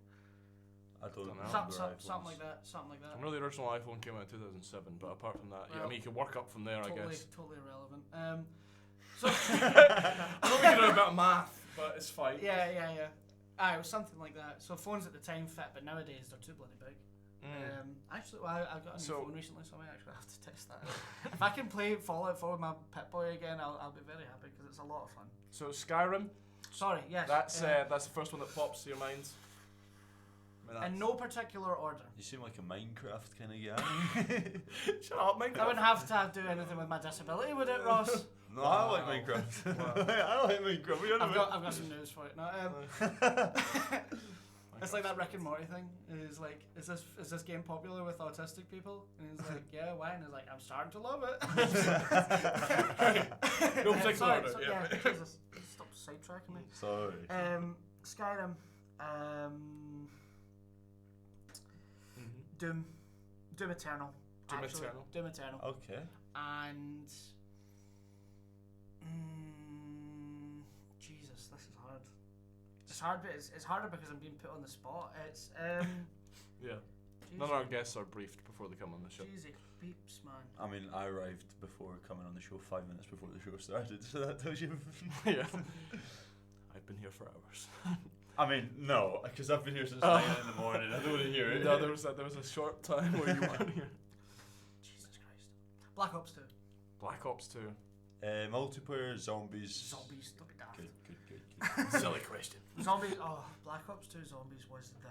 I don't know. Something like that. I know the original iPhone came out in 2007, but apart from that, I mean, you can work up from there, I guess. Totally irrelevant. So I don't think you know about math, but it's fine. Yeah. It was something like that. So phones at the time fit, but nowadays they're too bloody big. Actually, I got a new phone recently, so I might actually have to test that out. If I can play Fallout 4 with my Pip-Boy again, I'll be very happy because it's a lot of fun. So Skyrim. Sorry, yes. That's the first one that pops to your mind. In no particular order. You seem like a Minecraft kind of guy. Shut up, Minecraft. I wouldn't have to do anything with my disability, would it, Ross? No, I like Minecraft. I like Minecraft. I've got some news for it. No, it's like that Rick and Morty thing. It's like, is this game popular with autistic people? And he's like, yeah, why? And he's like, I'm starting to love it. No particular order. Jesus, stop sidetracking me. Sorry. Skyrim. Doom Eternal. Doom Eternal. Okay. And Jesus, this is hard. It's hard, but it's harder because I'm being put on the spot. It's yeah. None of our guests are briefed before they come on the show. Jeez, beeps, man. I mean, I arrived before coming on the show 5 minutes before the show started, so that tells you. Yeah. I've been here for hours. I mean, no, because I've been here since 9 in the morning. I don't want to hear it. No, there was a short time where you weren't here. Jesus Christ. Black Ops 2. Black Ops 2. Multiplayer, zombies. Zombies, don't be daft. Good. Silly question. Zombies. Oh, Black Ops 2 Zombies was the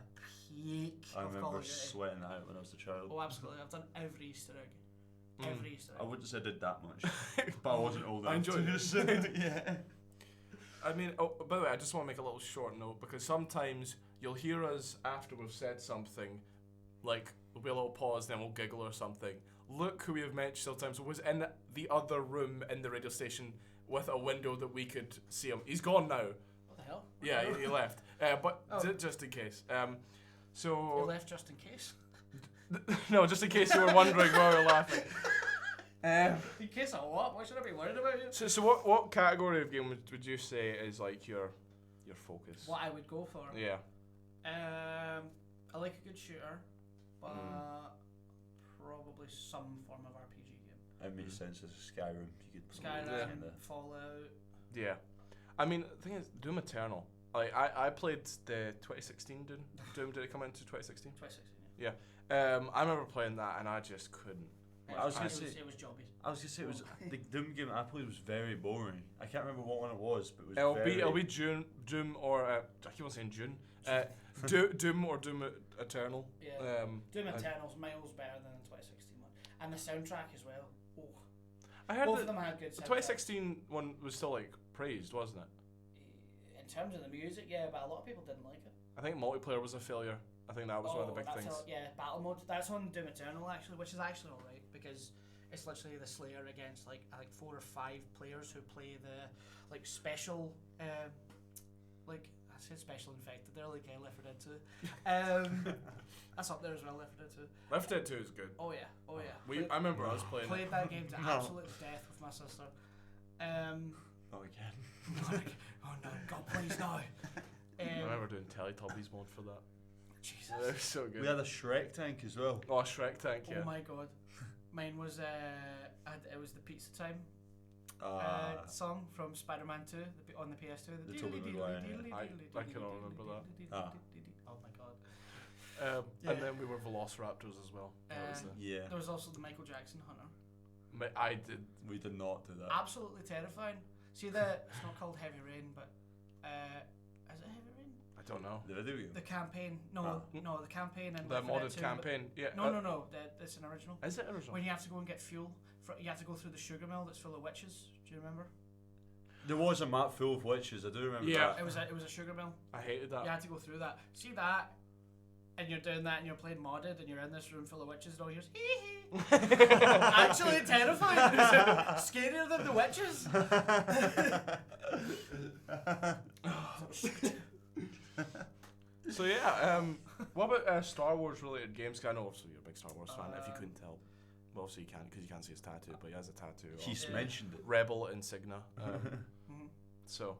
peak. I of Call remember of Duty. sweating out when I was a child. Oh, absolutely. I've done every Easter egg. Every Easter egg. I wouldn't say I did that much, but I wasn't old enough. I enjoyed it. Yeah. I mean, by the way, I just want to make a little short note because sometimes you'll hear us after we've said something, like there'll be a little pause, then we'll giggle or something. Luke, who we have mentioned sometimes, was in the other room in the radio station with a window that we could see him. He's gone now. What the hell? Yeah, he left. But just in case. So You left just in case? no, just in case you were wondering why we were laughing. In case of what? Why should I be worried about you? So what category of game would you say is like your focus? What I would go for? Yeah. I like a good shooter, but probably some form of RPG game. It makes sense as a Skyrim. You could Skyrim, Fallout. Yeah. I mean, the thing is, Doom Eternal. Like I played the 2016 Doom. Did it come out into 2016? 2016. Yeah. I remember playing that and I just couldn't. I was gonna say it was jobbies. I was gonna say it was the Doom game I played was very boring. I can't remember what one it was, but it was it'll be Doom or I keep on saying June. Doom or Doom Eternal. Yeah. Doom Eternal's miles better than the 2016 one, and the soundtrack as well. Oh. I heard both of them had good soundtracks. The 2016 one was still like praised, wasn't it? In terms of the music, yeah, but a lot of people didn't like it. I think multiplayer was a failure. I think that was one of the big things. Battle mode. That's on Doom Eternal actually, which is actually alright because it's literally the Slayer against like 4 or 5 players who play the like special, like I said special infected. They're like Left 4 Dead 2. That's up there as well. Left 4 Dead 2. Left 4 Dead 2 is good. Oh yeah. I remember us playing. Played that game to absolute death with my sister. Oh, again. Oh no, God, please no. I remember doing Teletubbies mode for that. Jesus. That was so good. We had a Shrek tank as well. Oh, Shrek Tank, yeah. Oh my God. Mine was it was the Pizza Time song from Spider-Man 2 on the PS2. The Tobey Maguire, I cannot remember that. Oh my God. And then we were Velociraptors as well. That was Yeah. There was also the Michael Jackson Hunter. I did. We did not do that. Absolutely terrifying. See it's not called Heavy Rain, but is it Heavy Rain? I don't know. The video game. The campaign. No, the campaign and The for modded it too, campaign. Yeah. No. It's an original. Is it original? When you have to go and get fuel, you have to go through the sugar mill that's full of witches. Do you remember? There was a map full of witches. I do remember Yeah. that. It was a sugar mill. I hated that. You had to go through that. See that, and you're doing that, and you're playing modded, and you're in this room full of witches, and all you hear is hee hee. Actually terrifying. Scarier than the witches. So yeah, what about Star Wars related games? 'Cause I know obviously you're a big Star Wars fan. If you couldn't tell, well, obviously you can't because you can't see his tattoo, but he has a tattoo. He's of mentioned it. Rebel insignia. So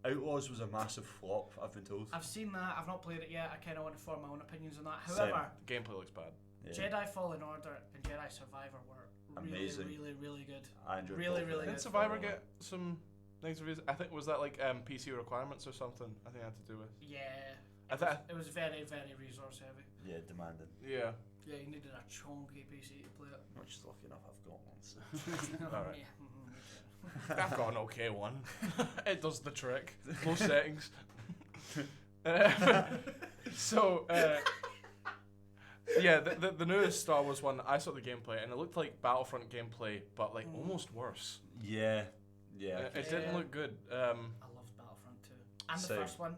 Outlaws was a massive flop, I've been told. I've seen that. I've not played it yet. I kind of want to form my own opinions on that. Same. However, the gameplay looks bad. Yeah. Jedi Fallen Order and Jedi Survivor were Amazing. really good. I enjoyed Really, both of really them. Did Survivor get some negative reviews? I think was that like PC requirements or something. I think it had to do with. Yeah. I thought. It was very, very resource heavy. Yeah, demanding. Yeah. Yeah, you needed a chunky PC to play it. I'm just lucky enough I've got one. So. Alright. Yeah. I've got an okay one. It does the trick. Most settings. So, yeah, the newest Star Wars one, I saw the gameplay, and it looked like Battlefront gameplay, but like almost worse. Yeah. It didn't look good. I loved Battlefront 2. And Same. the first one.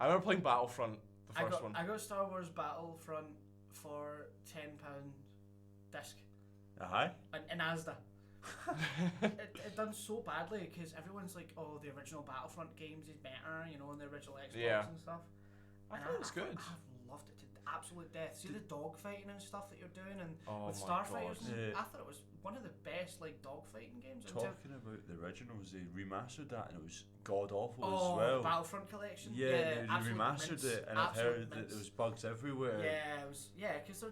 I remember playing Battlefront, the first one. I got Star Wars Battlefront for £10 disc Aye. in Asda. it done so badly because everyone's like, oh, the original Battlefront games is better, you know, and the original Xbox Yeah. and stuff. I thought it was good. I've loved it to absolute death. See the dogfighting and stuff that you're doing, and Oh with my Starfighters, God. Yeah. I thought it was one of the best like dogfighting games. Talking about the originals, they remastered that and it was god awful Oh, as well. Battlefront Collection. Yeah, they absolute remastered mince, it and I've absolute heard that mince. there was bugs everywhere. Yeah, it was. Yeah, because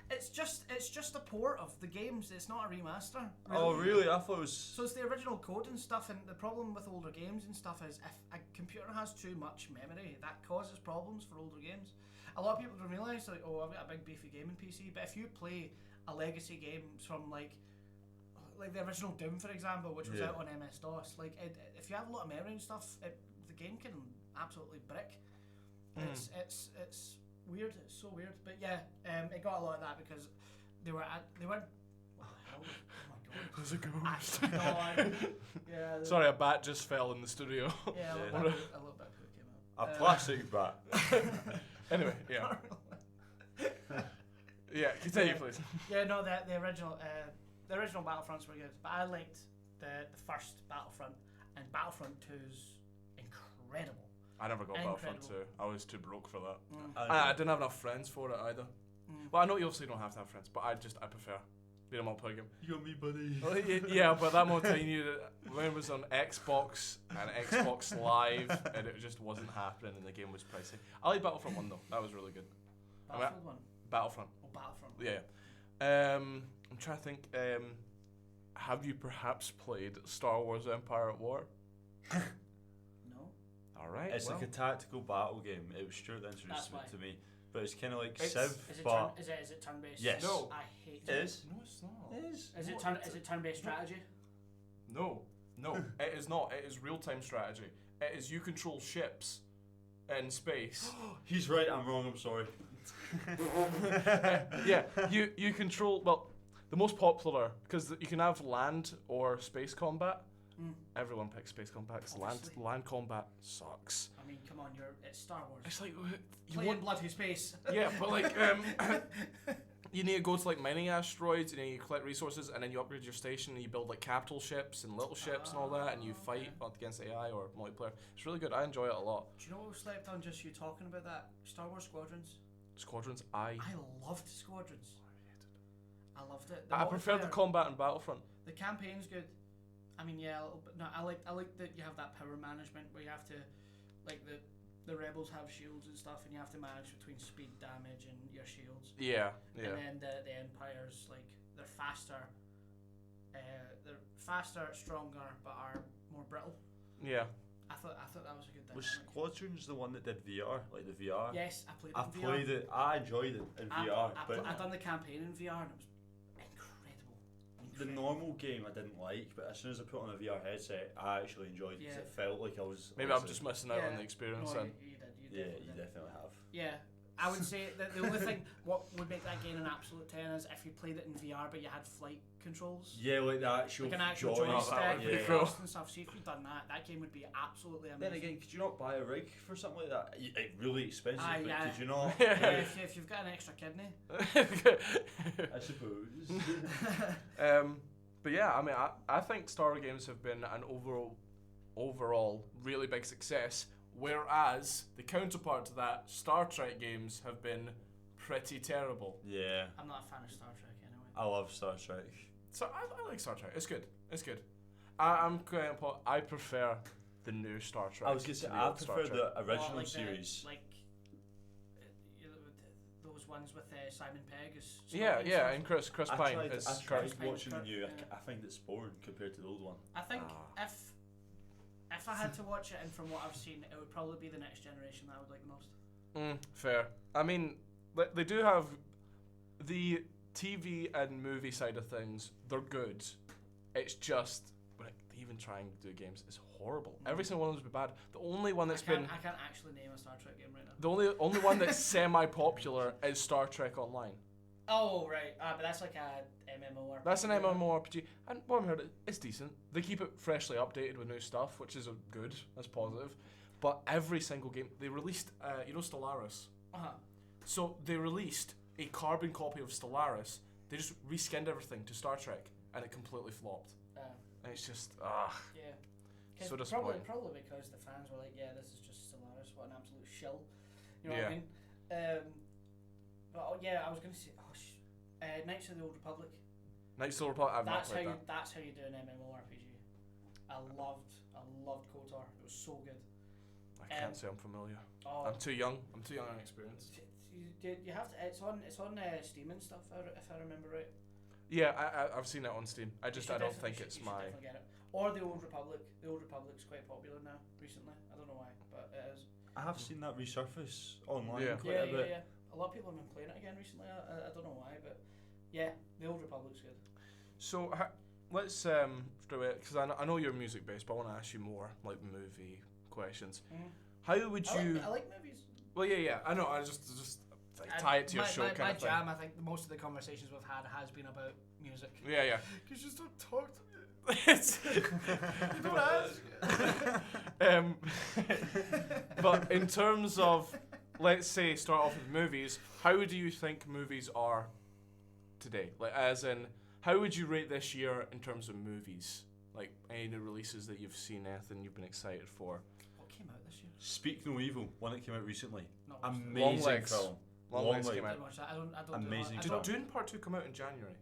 it's just a port of the games. It's not a remaster. Oh really? I thought it was. So it's the original code and stuff, and the problem with older games and stuff is if a computer has too much memory, that causes problems for older games. A lot of people don't realise, like, oh, I've got a big beefy gaming PC, but if you play a legacy game from like the original Doom, for example, which was out on MS-DOS, like if you have a lot of memory and stuff, the game can absolutely brick. It's weird. It's so weird, but yeah, it got a lot of that because they weren't. What the hell? Oh my God. There's a ghost. Yeah. Sorry, a bat just fell in the studio. Yeah, a Yeah. little bit of poo came out. A plastic bat. Anyway, yeah. Yeah, continue, please. Yeah, no, the original Battlefronts were good, but I liked the first Battlefront, and Battlefront 2's incredible. I never got Battlefront 2. Incredible. I was too broke for that. Mm. I didn't have enough friends for it either. Well, I know you obviously don't have to have friends, but I prefer being a multiplayer game. You got me, buddy. Well, yeah, but that moment I knew that when it was on Xbox and Xbox Live, and it just wasn't happening, and the game was pricey. I like Battlefront 1 though. That was really good. Battlefield 1. Battlefront. Oh, Battlefront. Yeah. I'm trying to think. Have you perhaps played Star Wars Empire at War? No. All right. It's well. like a tactical battle game. It was Stuart that That's introduced why. it to me. But it's kind of like It's- Civ, Is it but is it turn based? Yes. No. I hate it is. No, it's not. It is. Is it turn based strategy? No, it is not. It is real-time strategy. It is you control ships in space. He's right. I'm wrong. I'm sorry. Yeah, you control. Well, the most popular because you can have land or space combat. Everyone picks space combat because Obviously. land combat sucks. I mean, come on, it's Star Wars. It's like you Playing want. bloody space. Yeah, but like you need to go to like mining asteroids and then you collect resources and then you upgrade your station and you build like capital ships and little ships and all that and you fight against AI or multiplayer. It's really good. I enjoy it a lot. Do you know what we slept on just you talking about that? Star Wars Squadrons. Squadrons, I loved Squadrons. I loved it. I prefer the multiplayer- combat in Battlefront. The campaign's good. I mean, yeah, a little bit. No, I like that you have that power management where you have to, like the rebels have shields and stuff, and you have to manage between speed, damage, and your shields. Yeah. And then the Empire's like they're faster, stronger, but are more brittle. Yeah. I thought that was a good Was dynamic. Squadrons the one that did VR, like the VR? Yes, I played it I in VR. played it. I enjoyed it in VR, but I've done the campaign in VR and it was incredible. the normal game I didn't like. But as soon as I put on a VR headset, I actually enjoyed it because it felt like I was. Maybe I'm just missing out on the experience No, then. you did. Yeah, you definitely have. Yeah, I would say that the only thing what would make that game an absolute 10 is if you played it in VR but you had flight controls. Yeah, like the actual, Like an actual joystick. joystick would be with cool. thrust and stuff. So if you'd done that game would be absolutely amazing. Then again, could you not buy a rig for something like that? It really expensive, Aye, but yeah. could you not? Yeah, if you've got an extra kidney. I suppose. But yeah, I mean, I think Star Wars games have been an overall really big success, whereas the counterpart to that, Star Trek games have been pretty terrible. Yeah. I'm not a fan of Star Trek anyway. I love Star Trek. So I like Star Trek. It's good. I'm quite important. I prefer the new Star Trek. I was gonna say, to the I old Star prefer Trek. the original like series. Those ones with Simon Pegg as Yeah, Scotty yeah, and and Chris Pine I is tried Kirk. watching the Kirk, new. yeah. I find it's boring compared to the old one. I think Ah. if I had to watch it, and from what I've seen, it would probably be the Next Generation that I would like the most. Fair. I mean, they do have the TV and movie side of things. They're good. It's just when even trying to do games is horrible. Every single one of them would be bad. The only one that's been I can't actually name a Star Trek game right now. the only one that's semi-popular is Star Trek Online. Oh right, but that's like a MMORPG. That's an MMORPG, and what I've heard, it's decent. They keep it freshly updated with new stuff, which is good. That's positive. But every single game they released, Stellaris. So they released a carbon copy of Stellaris. They just reskinned everything to Star Trek, and it completely flopped. And it's just Yeah. so disappointing. Probably because the fans were like, yeah, this is just Stellaris, what an absolute shill. You know Yeah. what I mean? But yeah, I was gonna say, Knights of the Old Republic. Knights of the Republic. I've not played that. That's how you do an MMORPG. I loved KOTOR. It was so good. I can't say I'm familiar. Oh, I'm too young. I'm too young and inexperienced. you have to. It's on Steam and stuff. If I remember right. Yeah, I've seen it on Steam. I You should don't definitely- think you it's should my. definitely get it. Or the Old Republic. The Old Republic's quite popular now recently. I don't know why, but it is. I have seen that resurface online Yeah. quite a bit. Yeah. A lot of people have been playing it again recently. I don't know why, but yeah, the Old Republic's good. So let's do it because I know you're music based, but I want to ask you more like movie questions. How would you? I like movies. Well, yeah. I know. I just tie it to your show my kind of thing. jam, I think most of the conversations we've had has been about music. Yeah. You just don't talk to me. You don't ask. But in terms of, let's say, start off with movies. How do you think movies are today? Like, as in, how would you rate this year in terms of movies? Like any new releases that you've seen, anything you've been excited for? What came out this year? Speak No Evil, one that came out recently. Not Amazing Long Legs. film. Long Legs came I out. didn't watch that. I don't Amazing do film. Did Dune Part 2 come out in January?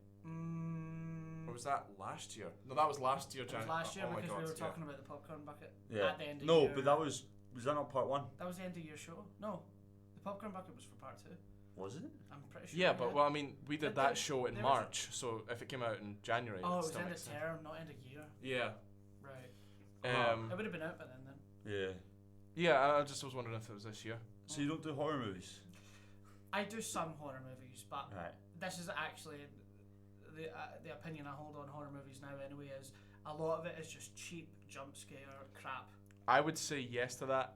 Or was that last year? No, that was last year, It was January. last year Oh my because God, we were yeah. talking about the popcorn bucket Yeah. at the end of No, year. but that was that not part one? That was the end of your show. No, the popcorn bucket was for part 2. Was it? I'm pretty sure. Yeah, but well, I mean, we did But that there- show in there was a- March, so if it came out in January, Oh, it it was still end of makes sense. term, not end of year. Yeah. Right. It would have been out by then. Yeah. Yeah, I just was wondering if it was this year. So you don't do horror movies? I do some horror movies, but Right. this is actually the opinion I hold on horror movies now. Anyway, is a lot of it is just cheap jump scare crap. I would say yes to that.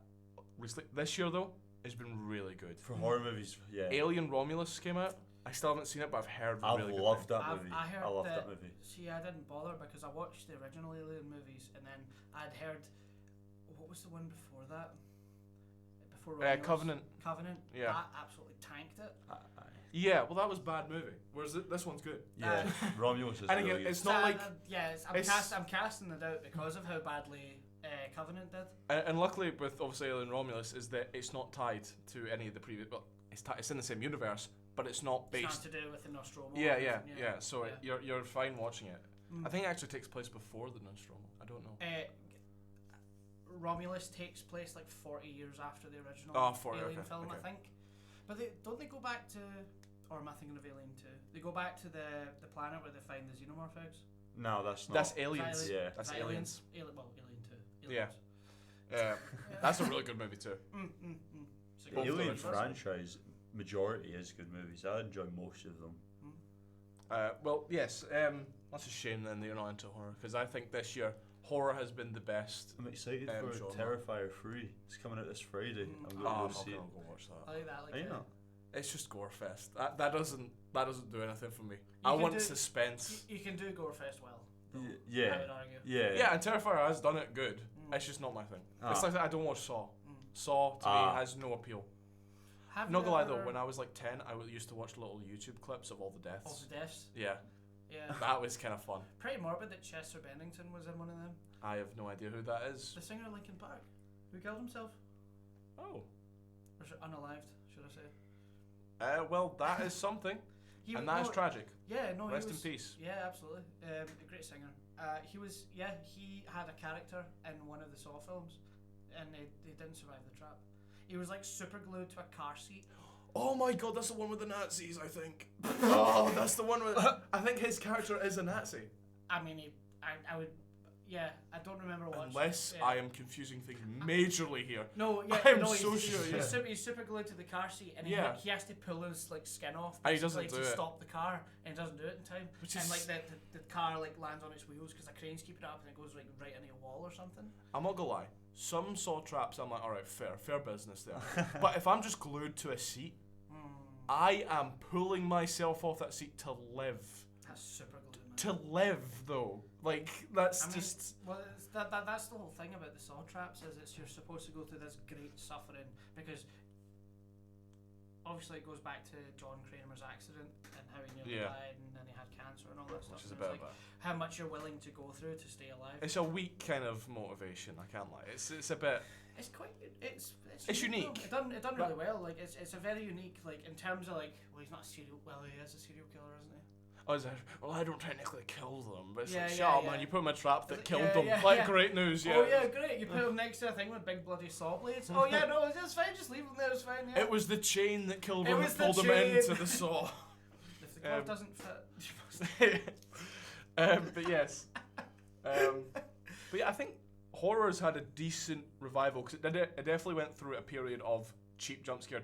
Recently. This year, though, has been really good. For horror movies, yeah. Alien Romulus came out. I still haven't seen it, but I've heard I really good loved things. that movie. I heard I loved that- that movie. See, I didn't bother because I watched the original Alien movies, and then I'd heard what was the one before that? Before Romulus? Covenant. Covenant. Yeah. I absolutely tanked it. Yeah, well, that was a bad movie. Whereas this one's good. Yeah, Romulus is And really again, good. it's not like. I'm casting it out because of how badly Covenant did. And luckily, with obviously Alien Romulus, is that it's not tied to any of the previous. Well, it's in the same universe, but it's not It's based. not to do with the Nostromo. Yeah. So you're fine watching it. I think it actually takes place before the Nostromo. I don't know. Romulus takes place like 40 years after the original Alien film, I think. But don't they go back to, or am I thinking of Alien 2? They go back to the planet where they find the xenomorph eggs? No, that's not. That's Aliens. Is Yeah. That's Aliens. Aliens. Alien 2. Yeah. Aliens. That's a really good movie too. It's a The good Alien film. franchise majority is good movies. I enjoy most of them. Well, yes. That's a shame then that you're not into horror, because I think this year horror has been the best. I'm excited for genre. Terrifier 3. It's coming out this Friday. I'm Oh, going I'm to not see gonna it. go watch that. I like that. Are you not? It's just Gorefest. That doesn't do anything for me. You I can want do- suspense. You can do Gorefest well. though, Yeah. I would argue. Yeah. Yeah, and Terrifier has done it good. Mm. It's just not my thing. Ah. It's like that I don't watch Saw. Mm. Saw to Ah. me has no appeal. Have Not you gonna lie though, ever- when I was like 10, used to watch little YouTube clips of all the All deaths. the deaths. Yeah, Yeah. that was kind of fun. Pretty morbid that Chester Bennington was in one of them. I have no idea who that is. The singer of Linkin Park, who killed himself, Oh, or unalived, should I say? well, that is something, and that is no, tragic. Yeah, no, Rest he in was, peace. Yeah, absolutely. A great singer. He had a character in one of the Saw films, and they didn't survive the trap. He was like super glued to a car seat. Oh my god, that's the one with the Nazis, I think. Oh, that's the one with. I think his character is a Nazi. I mean, I would, yeah, I don't remember what. Unless yeah. I am confusing things majorly here. No, yeah, I am no, so he's, sure, He's, yeah. he's super glued to the car seat, and Yeah. he has to pull his like skin off And he doesn't basically do to it. stop the car, and he doesn't do it in time. Which and is- like the car like lands on its wheels because the crane's keeping it up, and it goes like right into a wall or something. I'm not gonna lie. Some Saw traps, I'm like, alright, fair business there. But if I'm just glued to a seat, I am pulling myself off that seat to live. That's super glued, man. To live, though. Like, that's I mean, just. well, that's the whole thing about the Saw traps is you're supposed to go through this great suffering because obviously it goes back to John Kramer's accident and how he nearly Yeah. died and then he had cancer and all that stuff. Which is a and bit it's of like a. how much you're willing to go through to stay alive. It's a weak kind of motivation, I can't lie. It's a bit. It's quite. It's unique. though. It done really well. Like it's a very unique. Like in terms of like, well, he's not a serial. Well, he is a serial killer, isn't he? Oh, is it? Well, I don't technically kill them, but it's Yeah, like, yeah, shut up, yeah. man. You put them in a trap that Is it- killed yeah, them. yeah, Like, yeah. great news, yeah. Oh yeah, great. You put him next to a thing with big bloody saw blades. Oh yeah, no, it's fine. Just leave him there. It's fine. Yeah. It was the chain that killed It him was that pulled the him chain. into the saw. If the glove doesn't fit. But yes. But yeah, I think horror's had a decent revival because it definitely went through a period of cheap jump scare,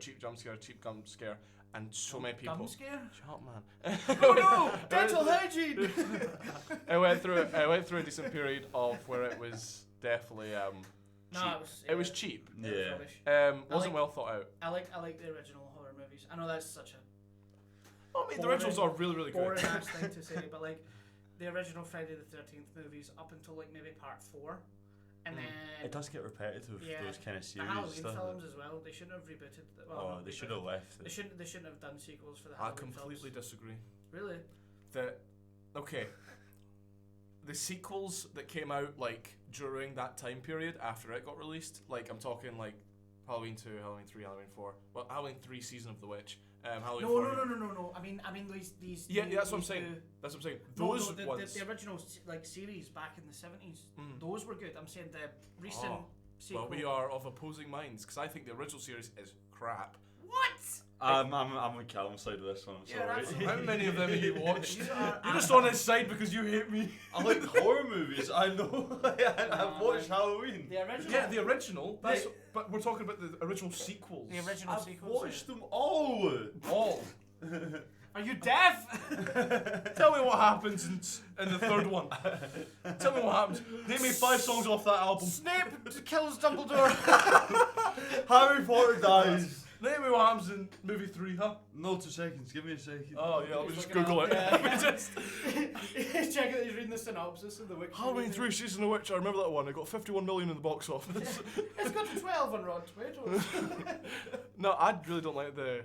and so many people. Gum scare. Shut up, man. Oh no! Dental hygiene. It went through a decent period of where it was definitely cheap. No, It was cheap. it was Yeah. rubbish. Wasn't like- well thought out. I like the original horror movies. I know that's such a I mean, the boring- originals are really good. boring ass thing to say, but like the original Friday the 13th movies up until like maybe part 4, and then It does get repetitive, Yeah. those kind of the series Halloween stuff. films as well. They shouldn't have rebooted. Oh, they should have left They it. shouldn't have done sequels for the I Halloween completely films. disagree. Really? The sequels that came out like during that time period after it got released, like I'm talking like Halloween 2, Halloween 3, Halloween 4. Well, Halloween 3 Season of the Witch. Halloween 4. No. I mean these. Yeah, that's what I'm these saying. two- That's what I'm saying. No, Those no, ones. the original like series back in the 70s. Mm. Those were good. I'm saying the recent Oh, sequel. Well, we are of opposing minds because I think the original series is crap. What? I'm on Callum's side of this one. I'm Yeah, sorry. absolutely. How many of them have you watched? You are You're just on his side because you hate me. I like horror movies. I know. I've watched Halloween. The original. Yeah, the original. That's, Yeah. but we're talking about the original sequels. The original I've sequels. watched them all. All. Are you deaf? Tell me what happens in the third one. Tell me what happens. Name me 5 songs off that album. Snape kills Dumbledore. Harry Potter dies. Name me what happens in movie 3, huh? No, 2 seconds. Give me a second. Oh yeah, let me He's just looking Google up, it. yeah. Let me just. He's checking that he's reading the synopsis of the Wikipedia. Halloween 3 Season of the Witch. I remember that one. It got 51 million in the box office. It's got 12 on Rotten Tomatoes. No, I really don't like the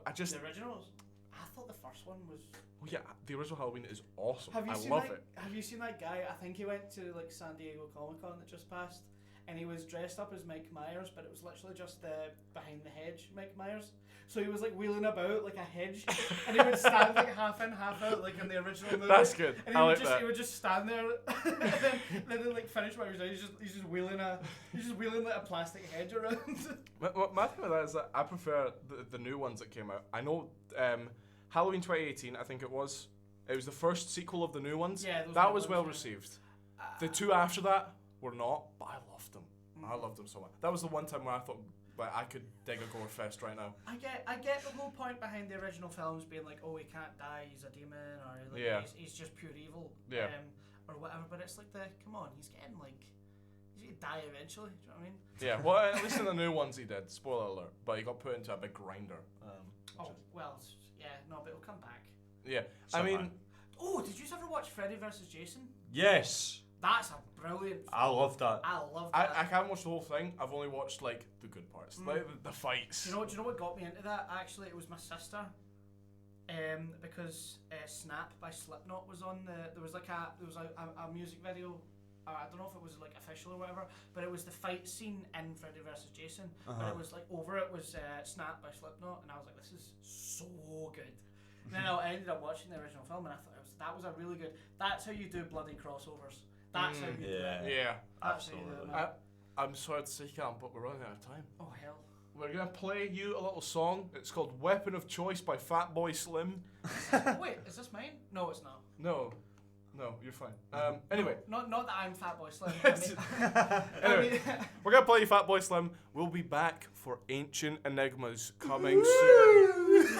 I just. The originals. I thought the first one was. Oh yeah, the original Halloween is awesome. Have you I seen love that? it. Have you seen that guy? I think he went to like San Diego Comic Con that just passed, and he was dressed up as Mike Myers, but it was literally just the behind the hedge Mike Myers. So he was like wheeling about like a hedge, and he would stand like half in, half out, like in the original movie. That's good. And I like that. he would just stand there, and then like finish what he was doing. He's just wheeling like a plastic hedge around. My thing with that is that I prefer the new ones that came out. I know Halloween 2018, I think it was. It was the first sequel of the new ones. Yeah, that was well received. The two after that were not, but I loved them. I loved them so much. That was the one time where I thought, like, I could dig a gore fest right now. I get the whole point behind the original films being like, oh, he can't die, he's a demon, or like, he's just pure evil, or whatever. But it's like come on, he's getting like, he's gonna die eventually. Do you know what I mean? Yeah. Well, at least in the new ones he did. Spoiler alert. But he got put into a big grinder. No, but it'll come back. Yeah. Somehow. I mean. Oh, did you ever watch Freddy vs. Jason? Yes. That's a brilliant. I love that. I love that. I can't watch the whole thing. I've only watched like the good parts, like the fights. Do you know what got me into that? Actually, it was my sister. Because Snap by Slipknot was on there was a music video. I don't know if it was like official or whatever, but it was the fight scene in Freddy vs. Jason. But it was like over it was Snap by Slipknot, and I was like, this is so good. And then I ended up watching the original film, and I thought that was a really good. That's how you do bloody crossovers. That's how you do it. Yeah, That's how you do it, man. I'm sorry to say, Cam, but we're running out of time. Oh hell. We're gonna play you a little song. It's called "Weapon of Choice" by Fatboy Slim. Wait, is this mine? No, it's not. No, you're fine. Anyway, Not that I'm Fatboy Slim. anyway, we're gonna play you Fatboy Slim. We'll be back for Ancient Enigmas coming soon.